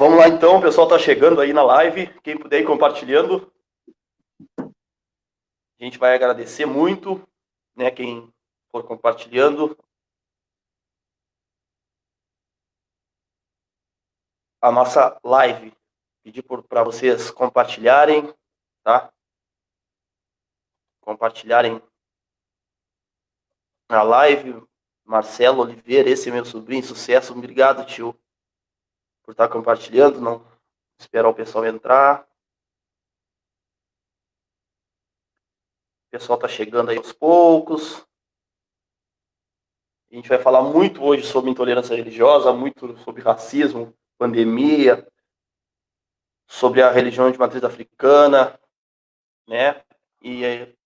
Vamos lá então, o pessoal está chegando aí na live. Quem puder ir compartilhando, a gente vai agradecer muito, né? Quem for compartilhando a nossa live. Pedir para vocês compartilharem, tá? Compartilharem a live. Marcelo Oliveira, esse é meu sobrinho, sucesso. Obrigado, tio, por estar compartilhando. Não esperar o pessoal entrar. O pessoal está chegando aí aos poucos. A gente vai falar muito hoje sobre intolerância religiosa, muito sobre racismo, pandemia, sobre a religião de matriz africana, né? E aí, o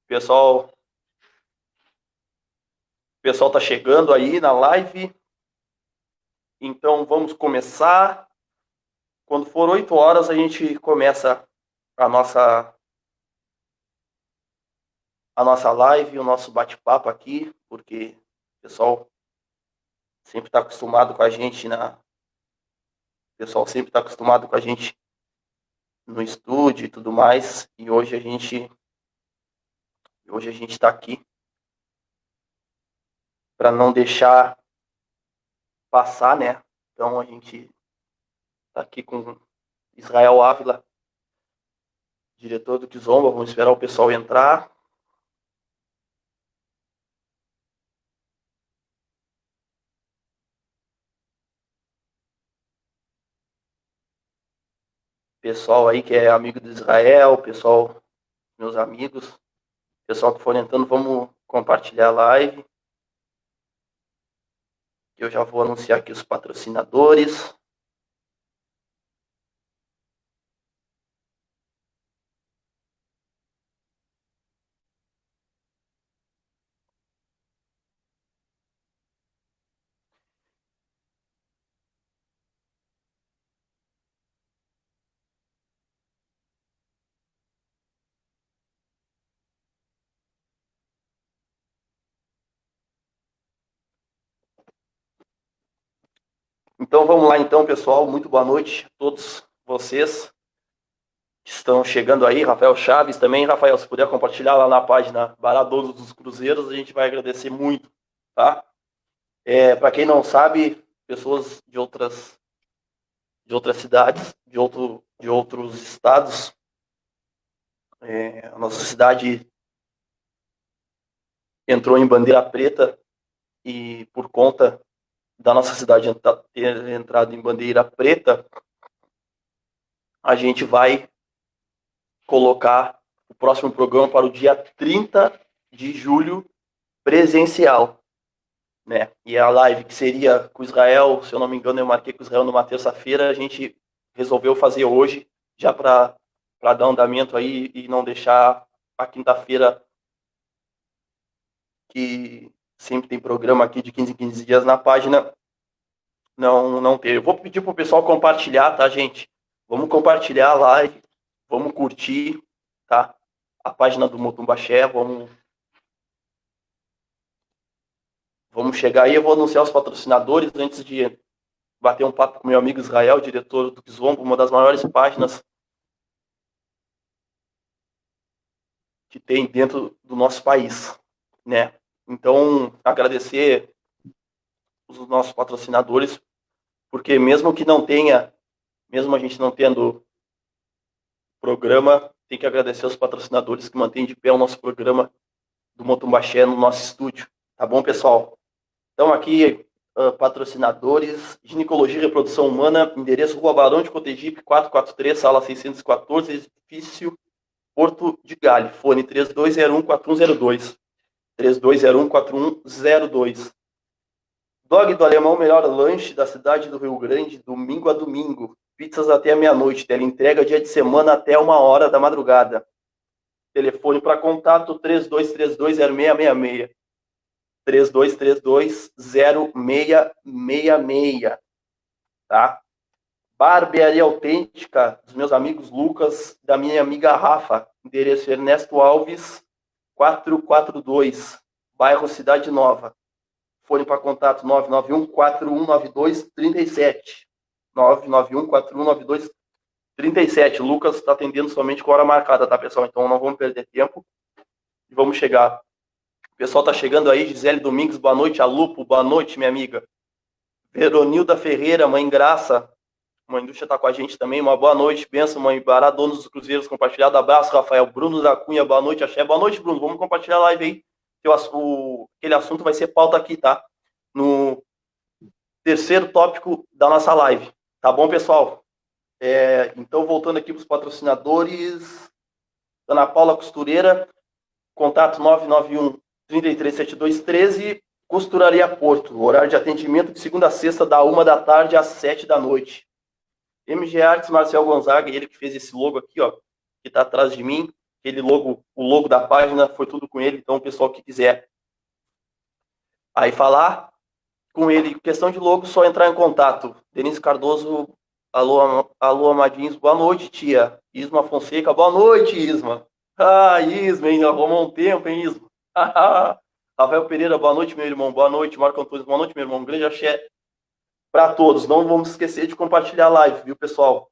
pessoal está chegando aí na live. Então vamos começar. Quando for 8 horas, a gente começa a nossa live, o nosso bate-papo aqui, porque o pessoal sempre está acostumado com a gente no estúdio e tudo mais. E hoje a gente está aqui para não deixar passar, né? Então a gente está aqui com Israel Ávila, diretor do Kizomba. Vamos esperar o pessoal entrar. Pessoal aí que é amigo do Israel, pessoal, meus amigos, pessoal que for entrando, vamos compartilhar a live. Eu já vou anunciar aqui os patrocinadores. Então vamos lá então, pessoal. Muito boa noite a todos vocês que estão chegando aí. Rafael Chaves também. Rafael, se puder compartilhar lá na página Baradoso dos Cruzeiros, a gente vai agradecer muito, tá? Para quem não sabe, pessoas de outras cidades, de outros estados, a nossa cidade entrou em bandeira preta e por conta da nossa cidade ter entrado em bandeira preta, a gente vai colocar o próximo programa para o dia 30 de julho presencial, né? E a live que seria com Israel, se eu não me engano, eu marquei com Israel numa terça-feira, a gente resolveu fazer hoje, já para dar andamento aí e não deixar a quinta-feira, que sempre tem programa aqui de 15 em 15 dias na página, não ter. Eu vou pedir pro pessoal compartilhar, tá, gente? Vamos compartilhar a live, vamos curtir, tá? A página do Motumbaxé, vamos chegar aí. Eu vou anunciar os patrocinadores antes de bater um papo com meu amigo Israel, diretor do Kizomba, uma das maiores páginas que tem dentro do nosso país, né? Então, agradecer os nossos patrocinadores, porque mesmo a gente não tendo programa, tem que agradecer os patrocinadores que mantêm de pé o nosso programa do Motumbaxé no nosso estúdio. Tá bom, pessoal? Então, aqui, patrocinadores: Ginecologia e Reprodução Humana, endereço Rua Barão de Cotegipe, 443, sala 614, edifício Porto de Galho. Fone 3201-4102. 3201-4102. Dog do Alemão, melhor lanche da cidade do Rio Grande, domingo a domingo. Pizzas até a meia-noite, teleentrega dia de semana até 1h da madrugada. Telefone para contato 32320666. 32320666, tá? Barbearia Autêntica dos meus amigos Lucas, da minha amiga Rafa. Endereço Ernesto Alves, 442, bairro Cidade Nova. Fone para contato 991-4192-37. 991419237. Lucas está atendendo somente com hora marcada, tá, pessoal? Então não vamos perder tempo e vamos chegar. O pessoal tá chegando aí, Gisele Domingues, boa noite. A Lupo, boa noite, minha amiga. Veronilda Ferreira, mãe Graça, uma indústria tá com a gente também, uma boa noite, benção, mãe Bará, donos dos cruzeiros, compartilhado, abraço, Rafael. Bruno da Cunha, boa noite, Axé, boa noite, Bruno, vamos compartilhar a live aí, que aquele assunto vai ser pauta aqui, tá? No terceiro tópico da nossa live, tá bom, pessoal? Então, voltando aqui para os patrocinadores, Ana Paula Costureira, contato 991 337213, Costuraria Porto, horário de atendimento de segunda a sexta, da 1 da tarde às 7 da noite. MG Artes, Marcel Gonzaga, ele que fez esse logo aqui, ó, que tá atrás de mim, aquele logo, o logo da página, foi tudo com ele, então o pessoal que quiser aí falar com ele, questão de logo, só entrar em contato. Denise Cardoso, alô Amadinhos, boa noite, tia. Isma Fonseca, boa noite, Isma. Isma, hein, arrumou um tempo, hein, Isma. Rafael Pereira, boa noite, meu irmão, boa noite. Marco Antônio, boa noite, meu irmão. Um grande axé para todos. Não vamos esquecer de compartilhar a live, viu, pessoal?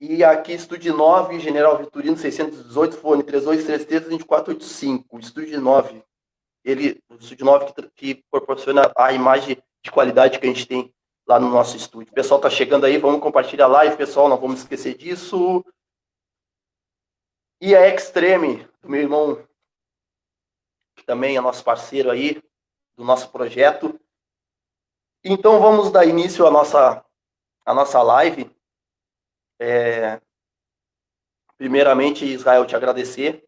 E aqui, Estúdio 9, General Vitorino, 618, fone 3233-2485. Estúdio 9. O Estúdio 9 que proporciona a imagem de qualidade que a gente tem lá no nosso estúdio. O pessoal tá chegando aí, vamos compartilhar a live, pessoal, não vamos esquecer disso. E a Extreme, do meu irmão, que também é nosso parceiro aí, do nosso projeto. Então, vamos dar início à nossa live. Primeiramente, Israel, te agradecer.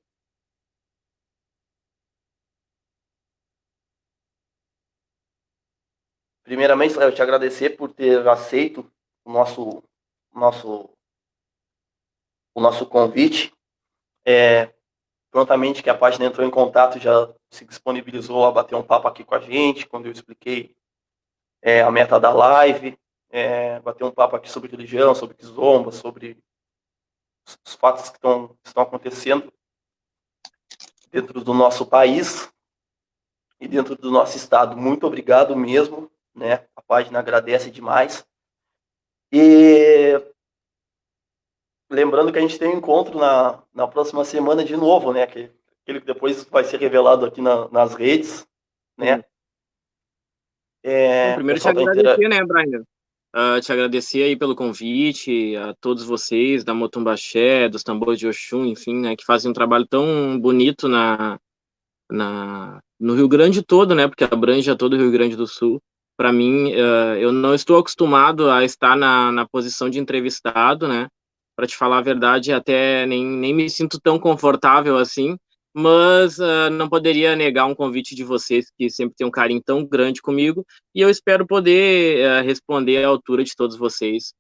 Primeiramente, Israel, te agradecer por ter aceito o nosso convite. Prontamente que a página entrou em contato, já se disponibilizou a bater um papo aqui com a gente, quando eu expliquei a meta da live, bater um papo aqui sobre religião, sobre quizomba, sobre os fatos que estão acontecendo dentro do nosso país e dentro do nosso estado. Muito obrigado mesmo, né? A página agradece demais. E lembrando que a gente tem um encontro na próxima semana de novo, né? Aquele que depois vai ser revelado aqui nas redes, né? Bom, primeiro te agradecer, né, Brian? Te agradecer aí pelo convite, a todos vocês da Motumbaxé, dos Tambores de Oxum, enfim, né, que fazem um trabalho tão bonito no Rio Grande todo, né, porque abrange a todo o Rio Grande do Sul. Para mim, eu não estou acostumado a estar na posição de entrevistado, né, para te falar a verdade, até nem me sinto tão confortável assim, mas não poderia negar um convite de vocês, que sempre tem um carinho tão grande comigo, e eu espero poder responder à altura de todos vocês,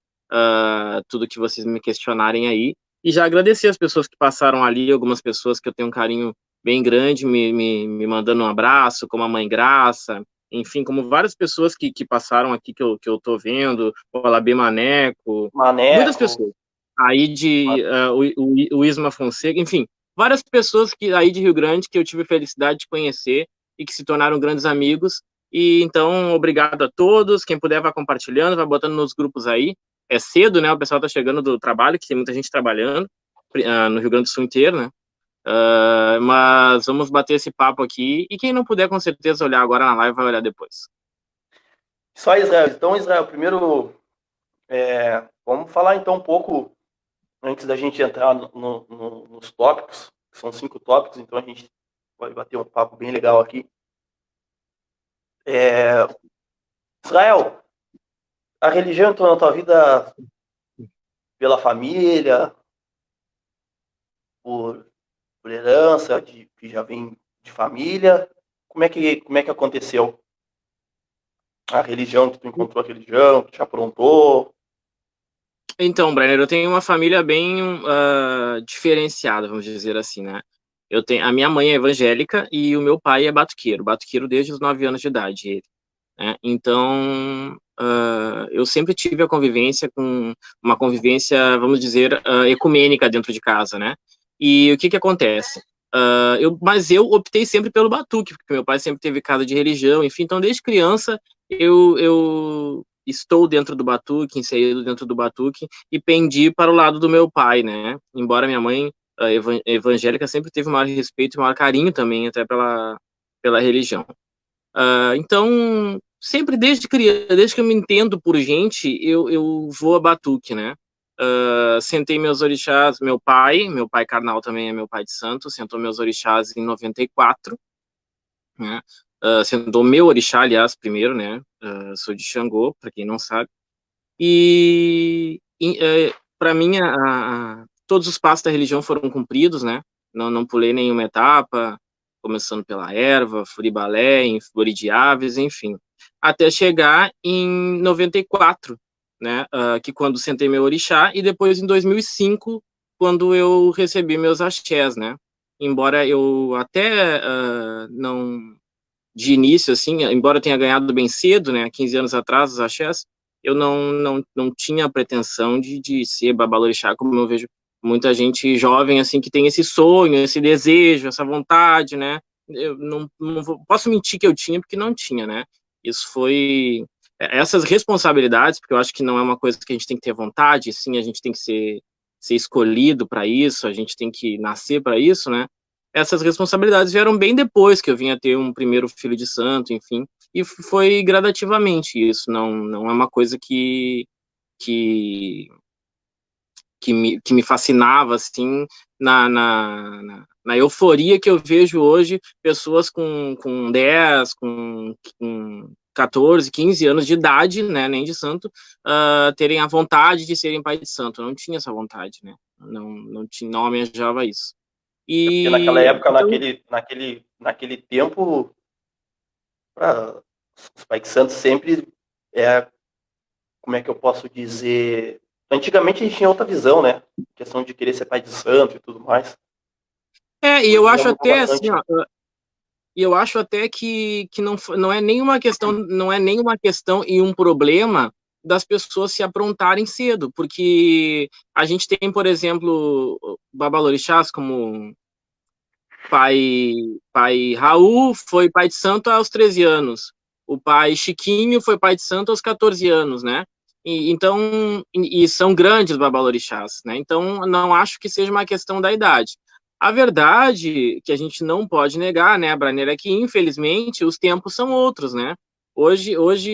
tudo que vocês me questionarem aí, e já agradecer as pessoas que passaram ali, algumas pessoas que eu tenho um carinho bem grande, me mandando um abraço, como a Mãe Graça, enfim, como várias pessoas que passaram aqui que eu tô vendo, o Alabê Maneco, muitas pessoas. Aí o Isma Fonseca, enfim, várias pessoas que aí de Rio Grande que eu tive a felicidade de conhecer e que se tornaram grandes amigos. E então, obrigado a todos. Quem puder vai compartilhando, vai botando nos grupos aí. É cedo, né? O pessoal tá chegando do trabalho, que tem muita gente trabalhando no Rio Grande do Sul inteiro, né? Mas vamos bater esse papo aqui. E quem não puder, com certeza, olhar agora na live, vai olhar depois. Só Israel. Então, Israel, primeiro, vamos falar então um pouco, antes da gente entrar nos tópicos, que são 5 tópicos, então a gente vai bater um papo bem legal aqui. Israel, a religião entrou na tua vida pela família, por herança, que já vem de família? Como é que aconteceu a religião, que tu encontrou a religião, que te aprontou? Então, Brenner, eu tenho uma família bem diferenciada, vamos dizer assim, né? A minha mãe é evangélica e o meu pai é batuqueiro desde os 9 anos de idade. Né? Então, eu sempre tive uma convivência, vamos dizer, ecumênica dentro de casa, né? E o que acontece? Mas eu optei sempre pelo batuque, porque meu pai sempre teve casa de religião, enfim, então desde criança eu estou dentro do batuque, inserido dentro do batuque, e pendi para o lado do meu pai, né? Embora minha mãe evangélica sempre teve maior respeito e maior carinho também, até pela religião. Então, sempre desde criança, desde que eu me entendo por gente, eu vou a batuque, né? Sentei meus orixás, meu pai carnal também é meu pai de santo, sentou meus orixás em 94, né? Sentou meu orixá, aliás, primeiro, né? Sou de Xangô, para quem não sabe. E para mim, todos os passos da religião foram cumpridos, né? Não pulei nenhuma etapa, começando pela erva, furibalé, flori de aves, enfim. Até chegar em 94, né? Que quando sentei meu orixá, e depois em 2005, quando eu recebi meus axés, né? Embora eu até não de início, assim, embora eu tenha ganhado bem cedo, né, 15 anos atrás, os axés, eu não tinha a pretensão de ser babalorixá, como eu vejo muita gente jovem, assim, que tem esse sonho, esse desejo, essa vontade, né, eu não posso mentir que eu tinha, porque não tinha, né, isso foi, essas responsabilidades, porque eu acho que não é uma coisa que a gente tem que ter vontade, sim, a gente tem que ser escolhido para isso, a gente tem que nascer para isso, né, essas responsabilidades vieram bem depois que eu vim a ter um primeiro filho de santo, enfim, e foi gradativamente isso, não é uma coisa que, que me fascinava, assim, na euforia que eu vejo hoje, pessoas com 10, com 14, 15 anos de idade, né, nem de santo, terem a vontade de serem pai de santo. Eu não tinha essa vontade, né, não almejava isso. É porque naquela E época, então, naquele tempo, os pais santos sempre é, como é que eu posso dizer? Antigamente a gente tinha outra visão, né? Questão de querer ser pai de santo e tudo mais. e eu Hoje já acho mudou até assim, bastante. ó, e eu acho até que não é nenhuma questão, não é nenhuma questão e um problema das pessoas se aprontarem cedo, porque a gente tem, por exemplo, babalorixás como pai Raul foi pai de santo aos 13 anos, o pai Chiquinho foi pai de santo aos 14 anos, né? Então, são grandes babalorixás, né? Então, não acho que seja uma questão da idade. A verdade que a gente não pode negar, né, Braneira, é que, infelizmente, os tempos são outros, né? Hoje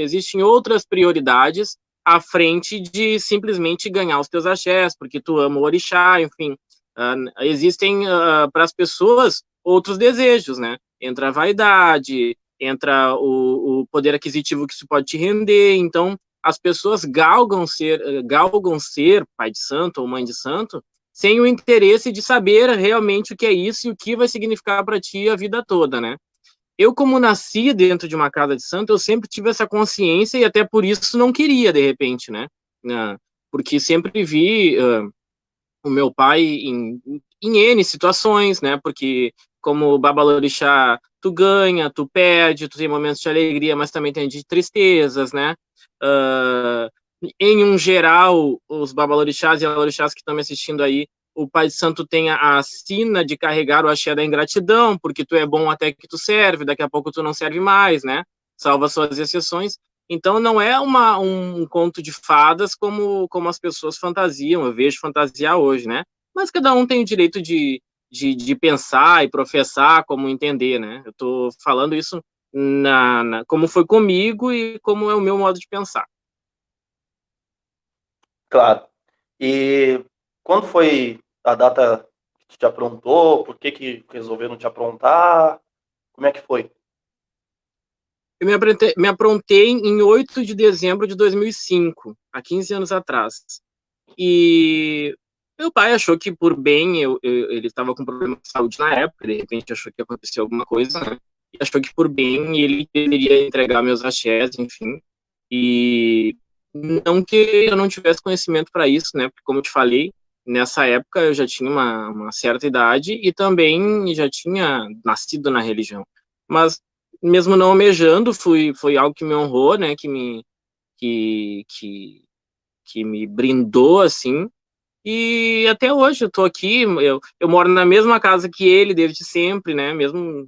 existem outras prioridades à frente de simplesmente ganhar os teus axés, porque tu ama o orixá, enfim. Existem para as pessoas outros desejos, né? Entra a vaidade, entra o poder aquisitivo que isso pode te render. Então, as pessoas galgam ser pai de santo ou mãe de santo sem o interesse de saber realmente o que é isso e o que vai significar para ti a vida toda, né? Eu, como nasci dentro de uma casa de santo, eu sempre tive essa consciência e até por isso não queria, de repente, né? Porque sempre vi o meu pai em N situações, né? Porque como babalorixá, tu ganha, tu perde, tu tem momentos de alegria, mas também tem de tristezas, né? Uh, em um geral, os babalorixás e alorixás que estão me assistindo aí, o pai de santo tem a sina de carregar o axé da ingratidão, porque tu é bom até que tu serve, daqui a pouco tu não serve mais, né? Salva suas exceções. Então não é um conto de fadas como as pessoas fantasiam, eu vejo fantasiar hoje, né? Mas cada um tem o direito de pensar e professar como entender, né? Eu estou falando isso como foi comigo e como é o meu modo de pensar. Claro. E quando foi a data que tu te aprontou? Por que resolveram te aprontar? Como é que foi? Eu me aprontei em 8 de dezembro de 2005, há 15 anos atrás. E meu pai achou que por bem, ele estava com problema de saúde na época, de repente achou que aconteceu alguma coisa, né? E achou que por bem ele deveria entregar meus axés, enfim. E não que eu não tivesse conhecimento para isso, né? Porque, como eu te falei, nessa época eu já tinha uma certa idade e também já tinha nascido na religião. Mas, mesmo não almejando, foi algo que me honrou, né? Que, que, que me brindou, assim, e até hoje eu tô aqui, eu moro na mesma casa que ele desde sempre, né, mesmo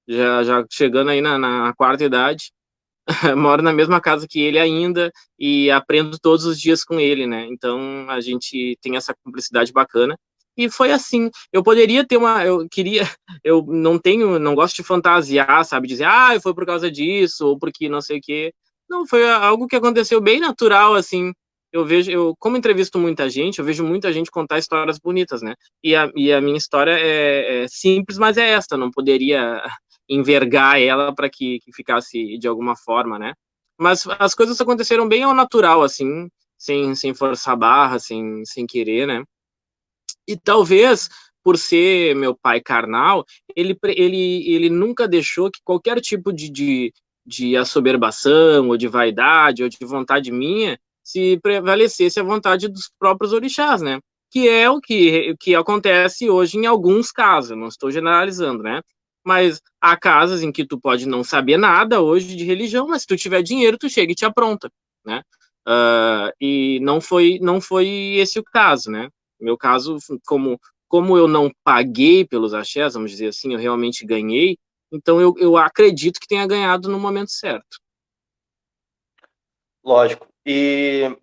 já chegando aí na quarta idade, moro na mesma casa que ele ainda e aprendo todos os dias com ele, né? Então a gente tem essa cumplicidade bacana. E foi assim. Eu poderia ter eu queria, eu não gosto de fantasiar, sabe? Dizer, foi por causa disso, ou porque não sei o quê. Não, foi algo que aconteceu bem natural, assim. Como entrevisto muita gente, eu vejo muita gente contar histórias bonitas, né? E a minha história é simples, mas é esta, não poderia envergar ela para que ficasse de alguma forma, né? Mas as coisas aconteceram bem ao natural, assim, sem forçar a barra, sem querer, né? E talvez, por ser meu pai carnal, ele nunca deixou que qualquer tipo de assoberbação, ou de vaidade, ou de vontade minha, se prevalecesse a vontade dos próprios orixás, né? Que é o que acontece hoje em alguns casos, não estou generalizando, né? Mas há casos em que tu pode não saber nada hoje de religião, mas se tu tiver dinheiro, tu chega e te apronta, né? E não foi esse o caso, né? No meu caso, como eu não paguei pelos axés, vamos dizer assim, eu realmente ganhei, então eu acredito que tenha ganhado no momento certo. Lógico. E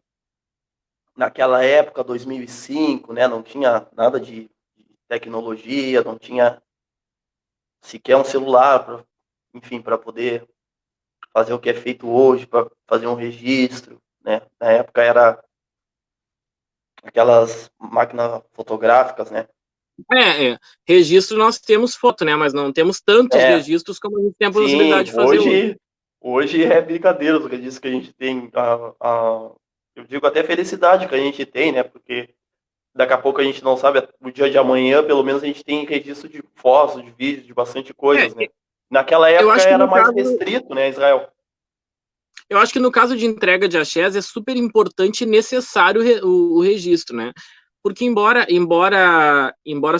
naquela época, 2005, né, não tinha nada de tecnologia, não tinha sequer um celular, enfim, para poder fazer o que é feito hoje, para fazer um registro, né? Na época era aquelas máquinas fotográficas, né? Registro nós temos foto, né, mas não temos tantos É, registros como a gente tem a sim, possibilidade de fazer hoje. hoje é brincadeira o que diz que a gente tem, eu digo até felicidade que a gente tem, né? Porque daqui a pouco a gente não sabe o dia de amanhã, pelo menos a gente tem registro de fotos, de vídeos, de bastante É, coisas, né? Naquela eu época acho que era no mais caso, restrito, né, Israel? eu acho que no caso de entrega de axés é super importante e necessário o registro, né? Porque embora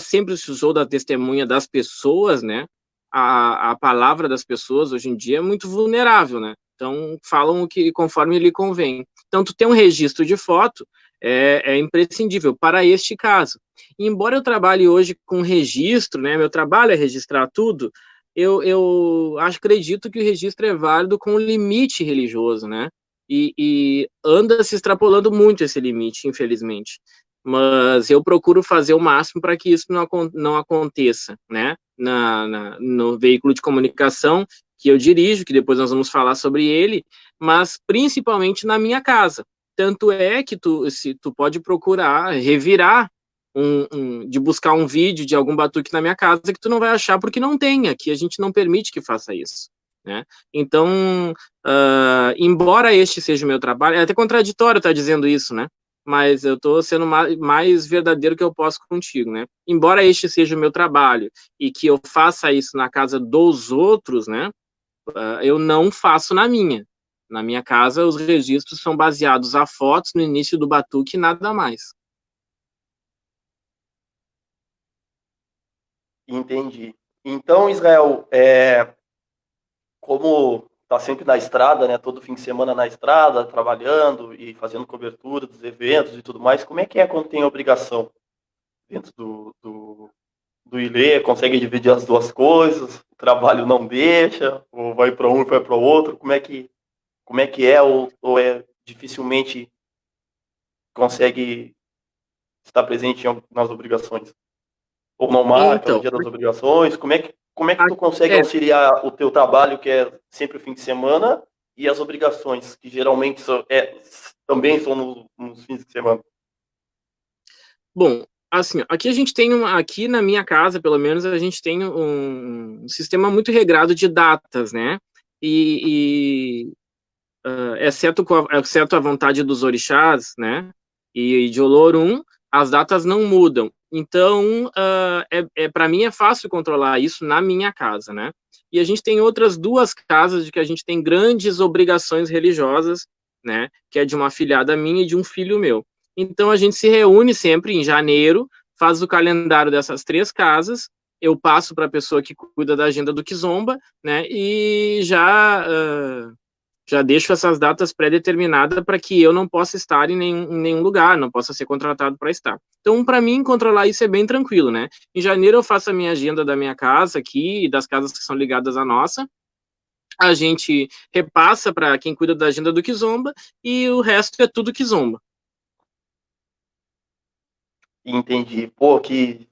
sempre se usou da testemunha das pessoas, né? A palavra das pessoas hoje em dia é muito vulnerável, né? Então falam o que conforme lhe convém. Então tu ter um registro de foto é imprescindível para este caso. E embora eu trabalhe hoje com registro, né? Meu trabalho é registrar tudo. Eu acredito que o registro é válido com limite religioso, né? E anda se extrapolando muito esse limite, infelizmente. Mas eu procuro fazer o máximo para que isso não aconteça, né? No veículo de comunicação que eu dirijo, que depois nós vamos falar sobre ele, mas principalmente na minha casa. Tanto é que tu pode procurar revirar de buscar um vídeo de algum batuque na minha casa que tu não vai achar porque não tem, aqui a gente não permite que faça isso, né? Então, embora este seja o meu trabalho, é até contraditório estar dizendo isso, né? Mas eu estou sendo mais verdadeiro que eu posso contigo, né? Embora este seja o meu trabalho e que eu faça isso na casa dos outros, né? Eu não faço na minha. Na minha casa, os registros são baseados a fotos no início do batuque e nada mais. Entendi. Então, Israel, como está sempre na estrada, né? Todo fim de semana na estrada, trabalhando e fazendo cobertura dos eventos e tudo mais, como é que é quando tem obrigação dentro do ILE? Consegue dividir as duas coisas? O trabalho não deixa? Ou vai para um e vai para o outro? Como é que é? Ou é dificilmente consegue estar presente nas obrigações? Ou não marca no Então, dia das obrigações? Como é que tu consegue é, auxiliar o teu trabalho, que é sempre o fim de semana, e as obrigações, que geralmente também são nos fins de semana? bom, assim, aqui a gente tem aqui na minha casa, pelo menos, a gente tem um sistema muito regrado de datas, né? E exceto a vontade dos orixás, né? E de Olorum, as datas não mudam. Então, para mim é fácil controlar isso na minha casa, né? E a gente tem outras duas casas de que a gente tem grandes obrigações religiosas, né? Que é de uma afilhada minha e de um filho meu. Então a gente se reúne sempre em janeiro, faz o calendário dessas três casas, eu passo para a pessoa que cuida da agenda do Kizomba, né? E já deixo essas datas pré-determinadas para que eu não possa estar em nenhum lugar, não possa ser contratado para estar. Então, para mim, controlar isso é bem tranquilo, né? Em janeiro eu faço a minha agenda da minha casa aqui e das casas que são ligadas à nossa, a gente repassa para quem cuida da agenda do Kizomba e o resto é tudo Kizomba. Entendi. Pô, que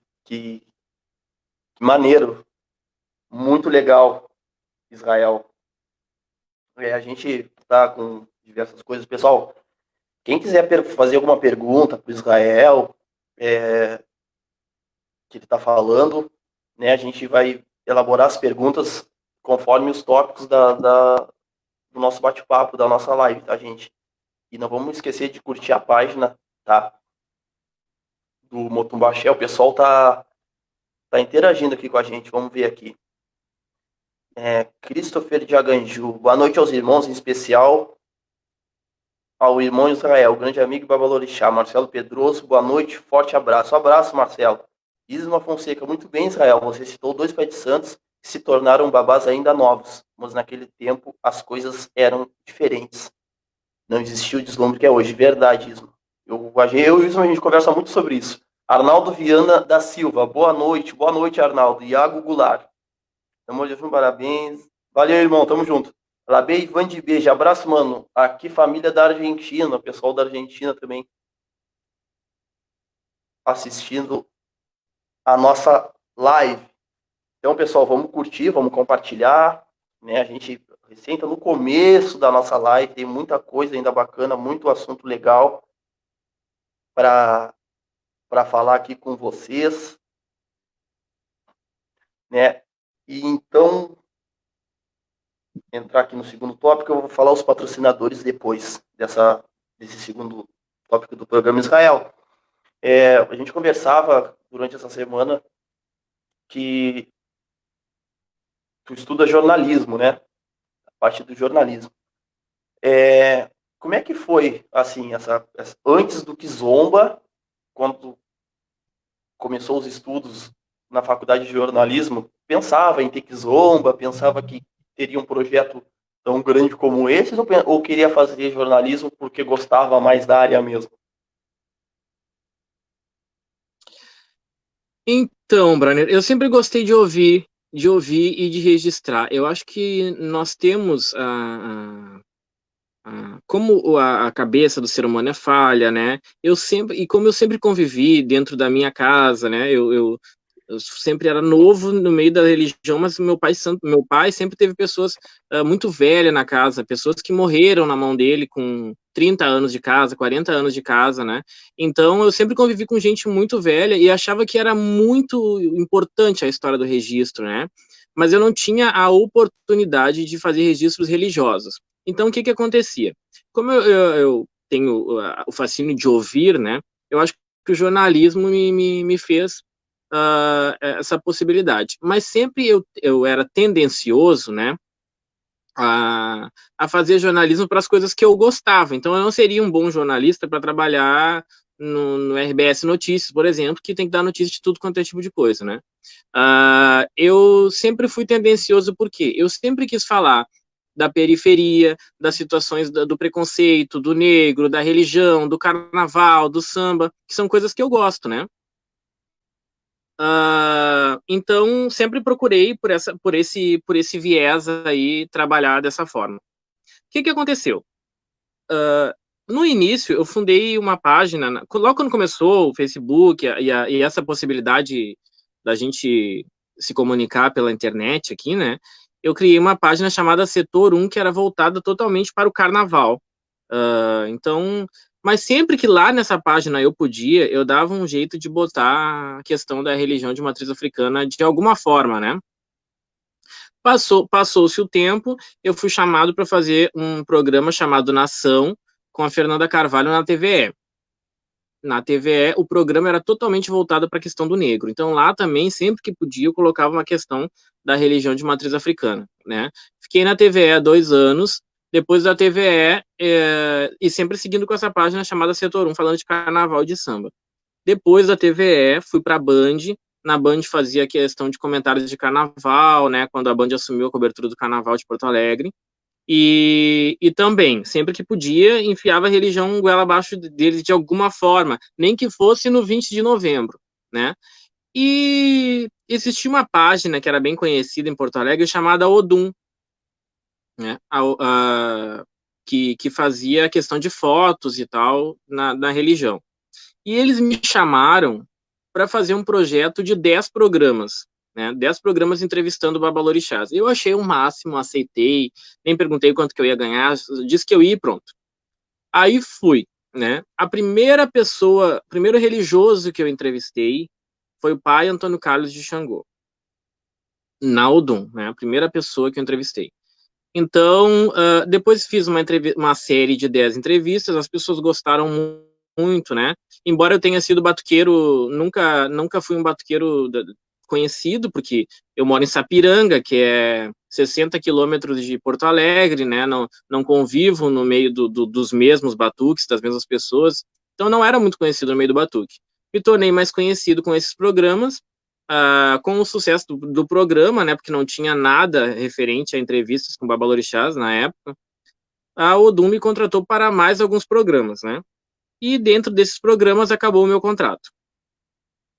maneiro. Muito legal, Israel. A gente tá com diversas coisas. Pessoal, quem quiser fazer alguma pergunta para o Israel, que ele está falando, né, a gente vai elaborar as perguntas conforme os tópicos do nosso bate-papo, da nossa live, tá, gente? E não vamos esquecer de curtir a página, tá? Do Motumbaxé. O pessoal tá interagindo aqui com a gente. Vamos ver aqui. Christopher de Aganju. Boa noite aos irmãos, em especial ao irmão Israel, grande amigo Babalorixá. Marcelo Pedroso, boa noite, forte abraço. Abraço, Marcelo. Isma Fonseca, muito bem, Israel. Você citou 2 pés de santos que se tornaram babás ainda novos, mas naquele tempo as coisas eram diferentes. Não existia o deslumbre que é hoje. Verdade, Isma. Eu e o Isma, a gente conversa muito sobre isso. Arnaldo Viana da Silva, boa noite, Arnaldo. Iago Goulart, tamo junto, parabéns. Valeu, irmão, tamo junto. Labei Ivan de Beija, abraço, mano. Aqui, família da Argentina, pessoal da Argentina também assistindo a nossa live. Então, pessoal, vamos curtir, vamos compartilhar, né? A gente recém tá no começo da nossa live, tem muita coisa ainda bacana, muito assunto legal para falar aqui com vocês, né? E então, entrar aqui no segundo tópico, eu vou falar os patrocinadores depois desse segundo tópico do programa Israel. A gente conversava durante essa semana que tu estuda jornalismo, né? A parte do jornalismo. Como é que foi, assim, antes do Kizomba, quando começou os estudos na faculdade de jornalismo, pensava em ter Kizomba, pensava que teria um projeto tão grande como esse, ou queria fazer jornalismo porque gostava mais da área mesmo? Então, Branner, eu sempre gostei de ouvir e de registrar. Eu acho que nós temos como a cabeça do ser humano é falha, né? Como eu sempre convivi dentro da minha casa, né? Eu sempre era novo no meio da religião, mas meu pai sempre teve pessoas muito velhas na casa, pessoas que morreram na mão dele com 30 anos de casa, 40 anos de casa, né? Então eu sempre convivi com gente muito velha e achava que era muito importante a história do registro, né? Mas eu não tinha a oportunidade de fazer registros religiosos. Então o que acontecia? Como eu tenho o fascínio de ouvir, né? Eu acho que o jornalismo me fez essa possibilidade. Mas sempre eu era tendencioso, né, a fazer jornalismo para as coisas que eu gostava. Então, eu não seria um bom jornalista para trabalhar no RBS Notícias, por exemplo, que tem que dar notícia de tudo quanto é tipo de coisa, né? Eu sempre fui tendencioso porque eu sempre quis falar da periferia, das situações do preconceito, do negro, da religião, do carnaval, do samba, que são coisas que eu gosto, né? Então, sempre procurei por esse viés aí trabalhar dessa forma. O que aconteceu? No início, eu fundei uma página, logo quando começou o Facebook e essa possibilidade da gente se comunicar pela internet aqui, né? Eu criei uma página chamada Setor 1, que era voltada totalmente para o carnaval. Então, mas sempre que lá nessa página eu podia, eu dava um jeito de botar a questão da religião de matriz africana de alguma forma, né? Passou-se o tempo, eu fui chamado para fazer um programa chamado Nação, com a Fernanda Carvalho na TVE. Na TVE, o programa era totalmente voltado para a questão do negro. Então, lá também, sempre que podia, eu colocava uma questão da religião de matriz africana, né? Fiquei na TVE há 2 anos, depois da TVE, e sempre seguindo com essa página chamada Setor 1, falando de carnaval e de samba. Depois da TVE, fui para a Band. Na Band fazia questão de comentários de carnaval, né? Quando a Band assumiu a cobertura do carnaval de Porto Alegre. E também, sempre que podia, enfiava a religião goela abaixo deles de alguma forma, nem que fosse no 20 de novembro, né? E existia uma página que era bem conhecida em Porto Alegre chamada Odum. né, que fazia questão de fotos e tal na religião. E eles me chamaram para fazer um projeto de 10 programas, né? 10 programas entrevistando babalorixás. Eu achei o máximo, aceitei, nem perguntei quanto que eu ia ganhar, disse que eu ia e pronto. Aí fui, né? A primeira pessoa, o primeiro religioso que eu entrevistei foi o pai Antônio Carlos de Xangô, na Odum, né? A primeira pessoa que eu entrevistei. Então, depois fiz uma série de 10 entrevistas, as pessoas gostaram muito, né? Embora eu tenha sido batuqueiro, nunca fui um batuqueiro conhecido, porque eu moro em Sapiranga, que é 60 quilômetros de Porto Alegre, né? Não convivo no meio dos mesmos batuques, das mesmas pessoas, então não era muito conhecido no meio do batuque. Me tornei mais conhecido com esses programas, com o sucesso do programa, né, porque não tinha nada referente a entrevistas com babalorixás na época, a Odum me contratou para mais alguns programas, né? E dentro desses programas acabou o meu contrato.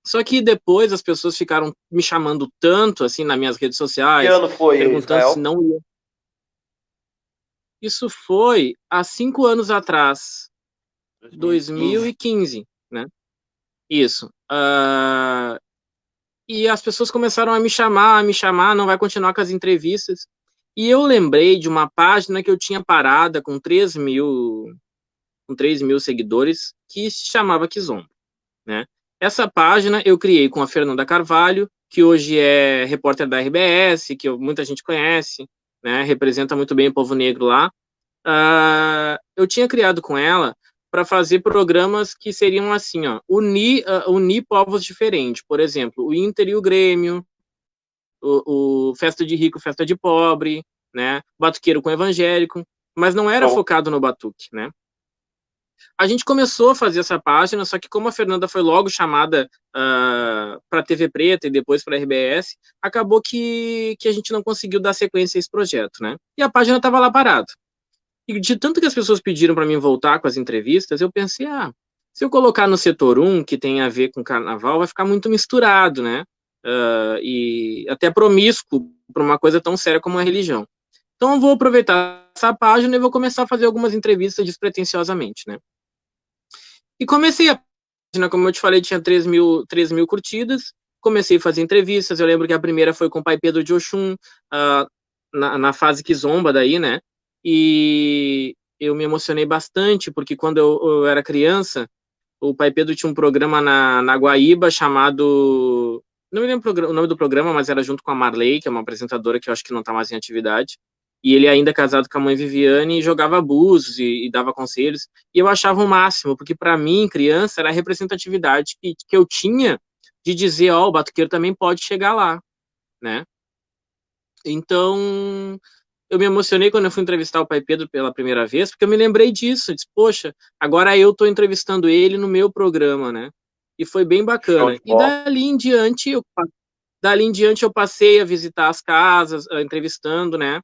Só que depois as pessoas ficaram me chamando tanto, assim, nas minhas redes Que sociais, ano foi, perguntando se Israel? não ia. Isso foi há 5 anos atrás, 2015. 2015, né? Isso. E as pessoas começaram a me chamar, não vai continuar com as entrevistas. E eu lembrei de uma página que eu tinha parada com 3 mil seguidores, que se chamava Kizomba, né? Essa página eu criei com a Fernanda Carvalho, que hoje é repórter da RBS, que muita gente conhece, né? Representa muito bem o povo negro lá. Eu tinha criado com ela para fazer programas que seriam assim, ó, unir povos diferentes. Por exemplo, o Inter e o Grêmio, o festa de rico, festa de pobre, né? Batuqueiro com evangélico, mas não era Show. focado no batuque, né? A gente começou a fazer essa página, só que como a Fernanda foi logo chamada para TV Preta e depois para a RBS, acabou que a gente não conseguiu dar sequência a esse projeto, né? E a página estava lá parada. E de tanto que as pessoas pediram para mim voltar com as entrevistas, eu pensei, se eu colocar no setor 1, que tem a ver com carnaval, vai ficar muito misturado, né? E até promíscuo para uma coisa tão séria como a religião. Então eu vou aproveitar essa página e vou começar a fazer algumas entrevistas despretensiosamente, né? E comecei a página, como eu te falei, tinha 3 mil curtidas, comecei a fazer entrevistas, eu lembro que a primeira foi com o Pai Pedro de Oxum, na fase Kizomba daí, né? E eu me emocionei bastante, porque quando eu era criança, o Pai Pedro tinha um programa na Guaíba chamado. Não me lembro o nome do programa, mas era junto com a Marley, que é uma apresentadora que eu acho que não está mais em atividade. E ele ainda casado com a mãe Viviane, jogava búzios e dava conselhos. E eu achava o máximo, porque para mim, criança, era a representatividade que eu tinha de dizer, o batuqueiro também pode chegar lá, né? Então, eu me emocionei quando eu fui entrevistar o Pai Pedro pela primeira vez, porque eu me lembrei disso. Eu disse, poxa, agora eu estou entrevistando ele no meu programa, né? E foi bem Show bacana. de E bola. dali em diante eu passei a visitar as casas, entrevistando, né?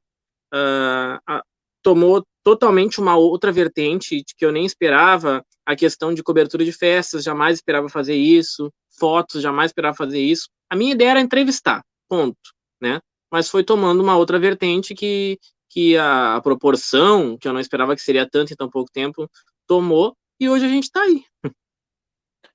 Tomou totalmente uma outra vertente que eu nem esperava, a questão de cobertura de festas, jamais esperava fazer isso, fotos, jamais esperava fazer isso. A minha ideia era entrevistar, ponto, né? Mas foi tomando uma outra vertente que a proporção, que eu não esperava que seria tanto em tão pouco tempo, tomou, e hoje a gente está aí.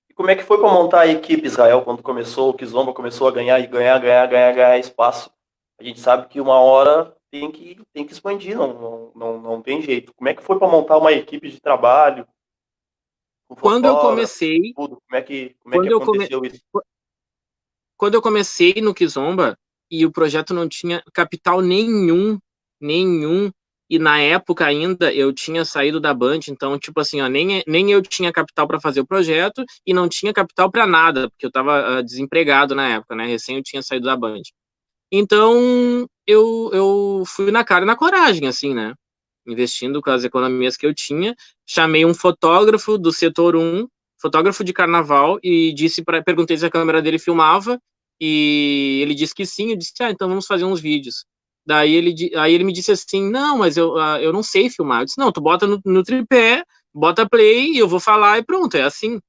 E como é que foi para montar a equipe, Israel, quando começou, o Kizomba começou a ganhar e ganhar espaço? A gente sabe que uma hora tem que expandir, não tem jeito. Como é que foi para montar uma equipe de trabalho, com Quando eu fotógrafos, comecei, tudo? Como é que quando eu come, aconteceu isso? quando eu comecei no Kizomba e o projeto não tinha capital nenhum, e na época ainda eu tinha saído da Band, então, tipo assim, ó, nem eu tinha capital para fazer o projeto e não tinha capital para nada, porque eu estava desempregado na época, né? Recém eu tinha saído da Band. Então, eu fui na cara e na coragem, assim, né? Investindo com as economias que eu tinha, chamei um fotógrafo do setor 1, fotógrafo de carnaval, e perguntei se a câmera dele filmava, e ele disse que sim, eu disse, então vamos fazer uns vídeos. Aí ele me disse assim, não, mas eu não sei filmar. Eu disse, não, tu bota no tripé, bota play, e eu vou falar, e pronto, é assim.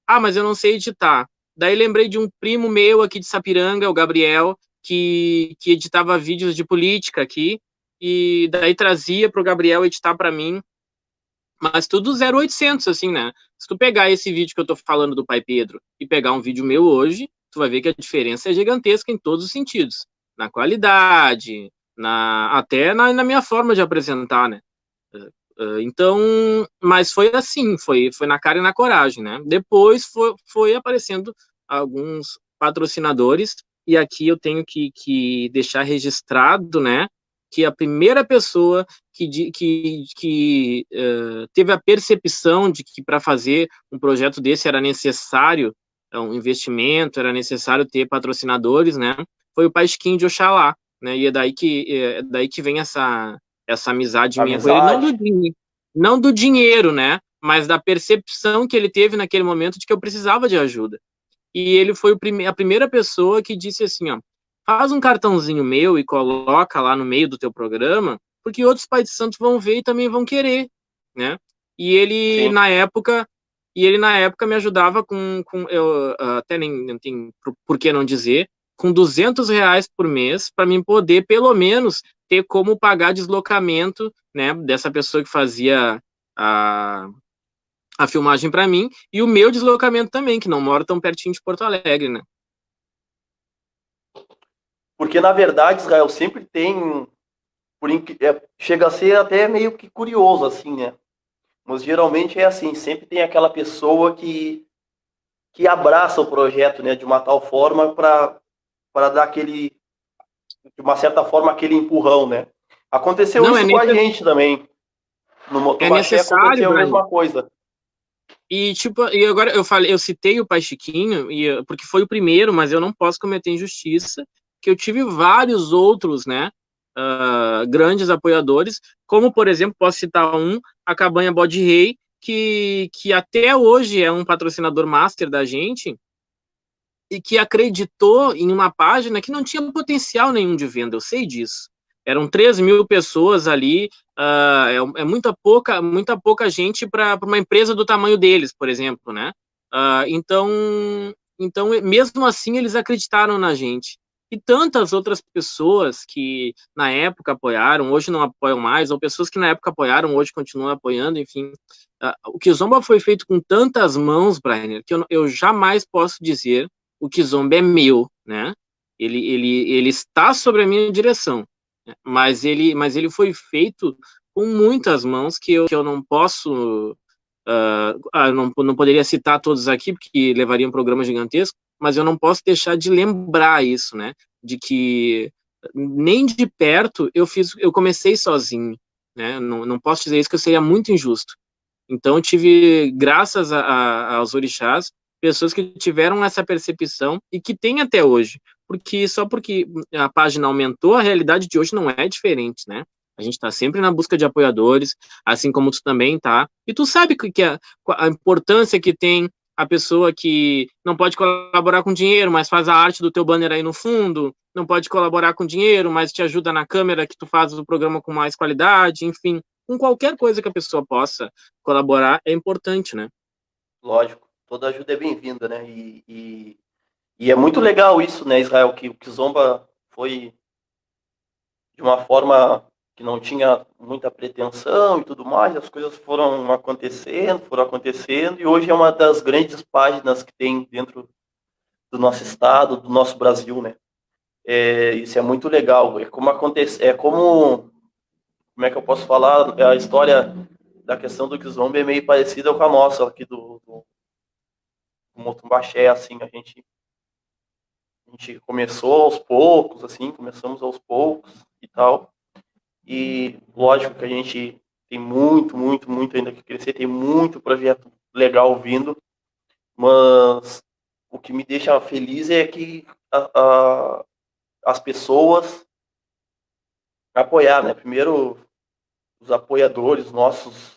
Mas eu não sei editar. Daí lembrei de um primo meu aqui de Sapiranga, o Gabriel, que editava vídeos de política aqui, e daí trazia para o Gabriel editar para mim, mas tudo 0800, assim, né? Se tu pegar esse vídeo que eu tô falando do Pai Pedro e pegar um vídeo meu hoje, tu vai ver que a diferença é gigantesca em todos os sentidos. Na qualidade, até na minha forma de apresentar, né? Então, mas foi assim, foi na cara e na coragem, né? Depois foi aparecendo alguns patrocinadores, e aqui eu tenho que deixar registrado, né, que a primeira pessoa que teve a percepção de que para fazer um projeto desse era necessário um investimento, era necessário ter patrocinadores, né, foi o Pai Chiquinho de Oxalá, né, e é daí que vem essa amizade minha com ele, Amizade. não do dinheiro, né, mas da percepção que ele teve naquele momento de que eu precisava de ajuda. E ele foi a primeira pessoa que disse assim, ó, faz um cartãozinho meu e coloca lá no meio do teu programa, porque outros pais de santo vão ver e também vão querer, né? E ele Sim. na época me ajudava com eu até nem não tem por que não dizer, com R$ 200 por mês para mim poder pelo menos ter como pagar deslocamento, né, dessa pessoa que fazia a a filmagem para mim e o meu deslocamento também, que não moro tão pertinho de Porto Alegre, né? Porque, na verdade, Israel sempre tem. Chega a ser até meio que curioso, assim, né? Mas geralmente é assim, sempre tem aquela pessoa que abraça o projeto, né, de uma tal forma para dar aquele, de uma certa forma, aquele empurrão, né? Aconteceu Não, isso com a gente também. No é Motobaxé necessário, aconteceu a Brian. mesma coisa. E tipo, e agora eu citei o Pai Chiquinho porque foi o primeiro, mas eu não posso cometer injustiça, que eu tive vários outros, né, grandes apoiadores, como por exemplo, posso citar a Cabanha Bode Rei, que até hoje é um patrocinador master da gente e que acreditou em uma página que não tinha potencial nenhum de venda, eu sei disso. Eram 3.000 pessoas ali, é muita pouca gente para uma empresa do tamanho deles, por exemplo, né? Então, mesmo assim, eles acreditaram na gente. E tantas outras pessoas que na época apoiaram, hoje não apoiam mais, ou pessoas que na época apoiaram, hoje continuam apoiando, enfim. O Kizomba foi feito com tantas mãos, Brian, que eu jamais posso dizer o Kizomba é meu, né? Ele está sobre a minha direção, né? Mas ele foi feito com muitas mãos que eu não posso, não poderia citar todos aqui, porque levaria um programa gigantesco, mas eu não posso deixar de lembrar isso, né? De que nem de perto eu comecei sozinho, né? Não posso dizer isso, que eu seria muito injusto. Então, eu tive, graças aos orixás, pessoas que tiveram essa percepção e que tem até hoje. Porque só porque a página aumentou, a realidade de hoje não é diferente, né? A gente está sempre na busca de apoiadores, assim como tu também tá. E tu sabe que a importância que tem a pessoa que não pode colaborar com dinheiro, mas faz a arte do teu banner aí no fundo, não pode colaborar com dinheiro, mas te ajuda na câmera que tu faz o programa com mais qualidade, enfim, com qualquer coisa que a pessoa possa colaborar é importante, né? Lógico, toda ajuda é bem-vinda, né? E é muito legal isso, né, Israel, que o Kizomba foi de uma forma que não tinha muita pretensão e tudo mais, as coisas foram acontecendo, e hoje é uma das grandes páginas que tem dentro do nosso estado, do nosso Brasil, né? Isso é muito legal. Como é que eu posso falar? A história da questão do Kizomba é meio parecida com a nossa aqui do Motumbaxé, assim, a gente começou aos poucos, assim, começamos aos poucos e tal. E lógico que a gente tem muito, muito, muito ainda que crescer, tem muito projeto legal vindo, mas o que me deixa feliz é que as pessoas apoiar, né? Primeiro, os apoiadores nossos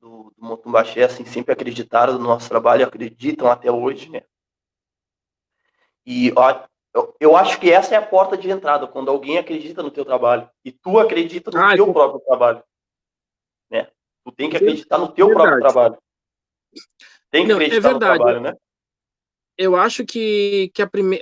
do Motumbaxé, assim, sempre acreditaram no nosso trabalho, acreditam até hoje, né? E ó, eu acho que essa é a porta de entrada, quando alguém acredita no teu trabalho e tu acredita no Ah, teu próprio trabalho, né? Tu tem que acreditar no teu próprio verdade. trabalho. Tem que Não, é acreditar no verdade. trabalho, né? Eu acho que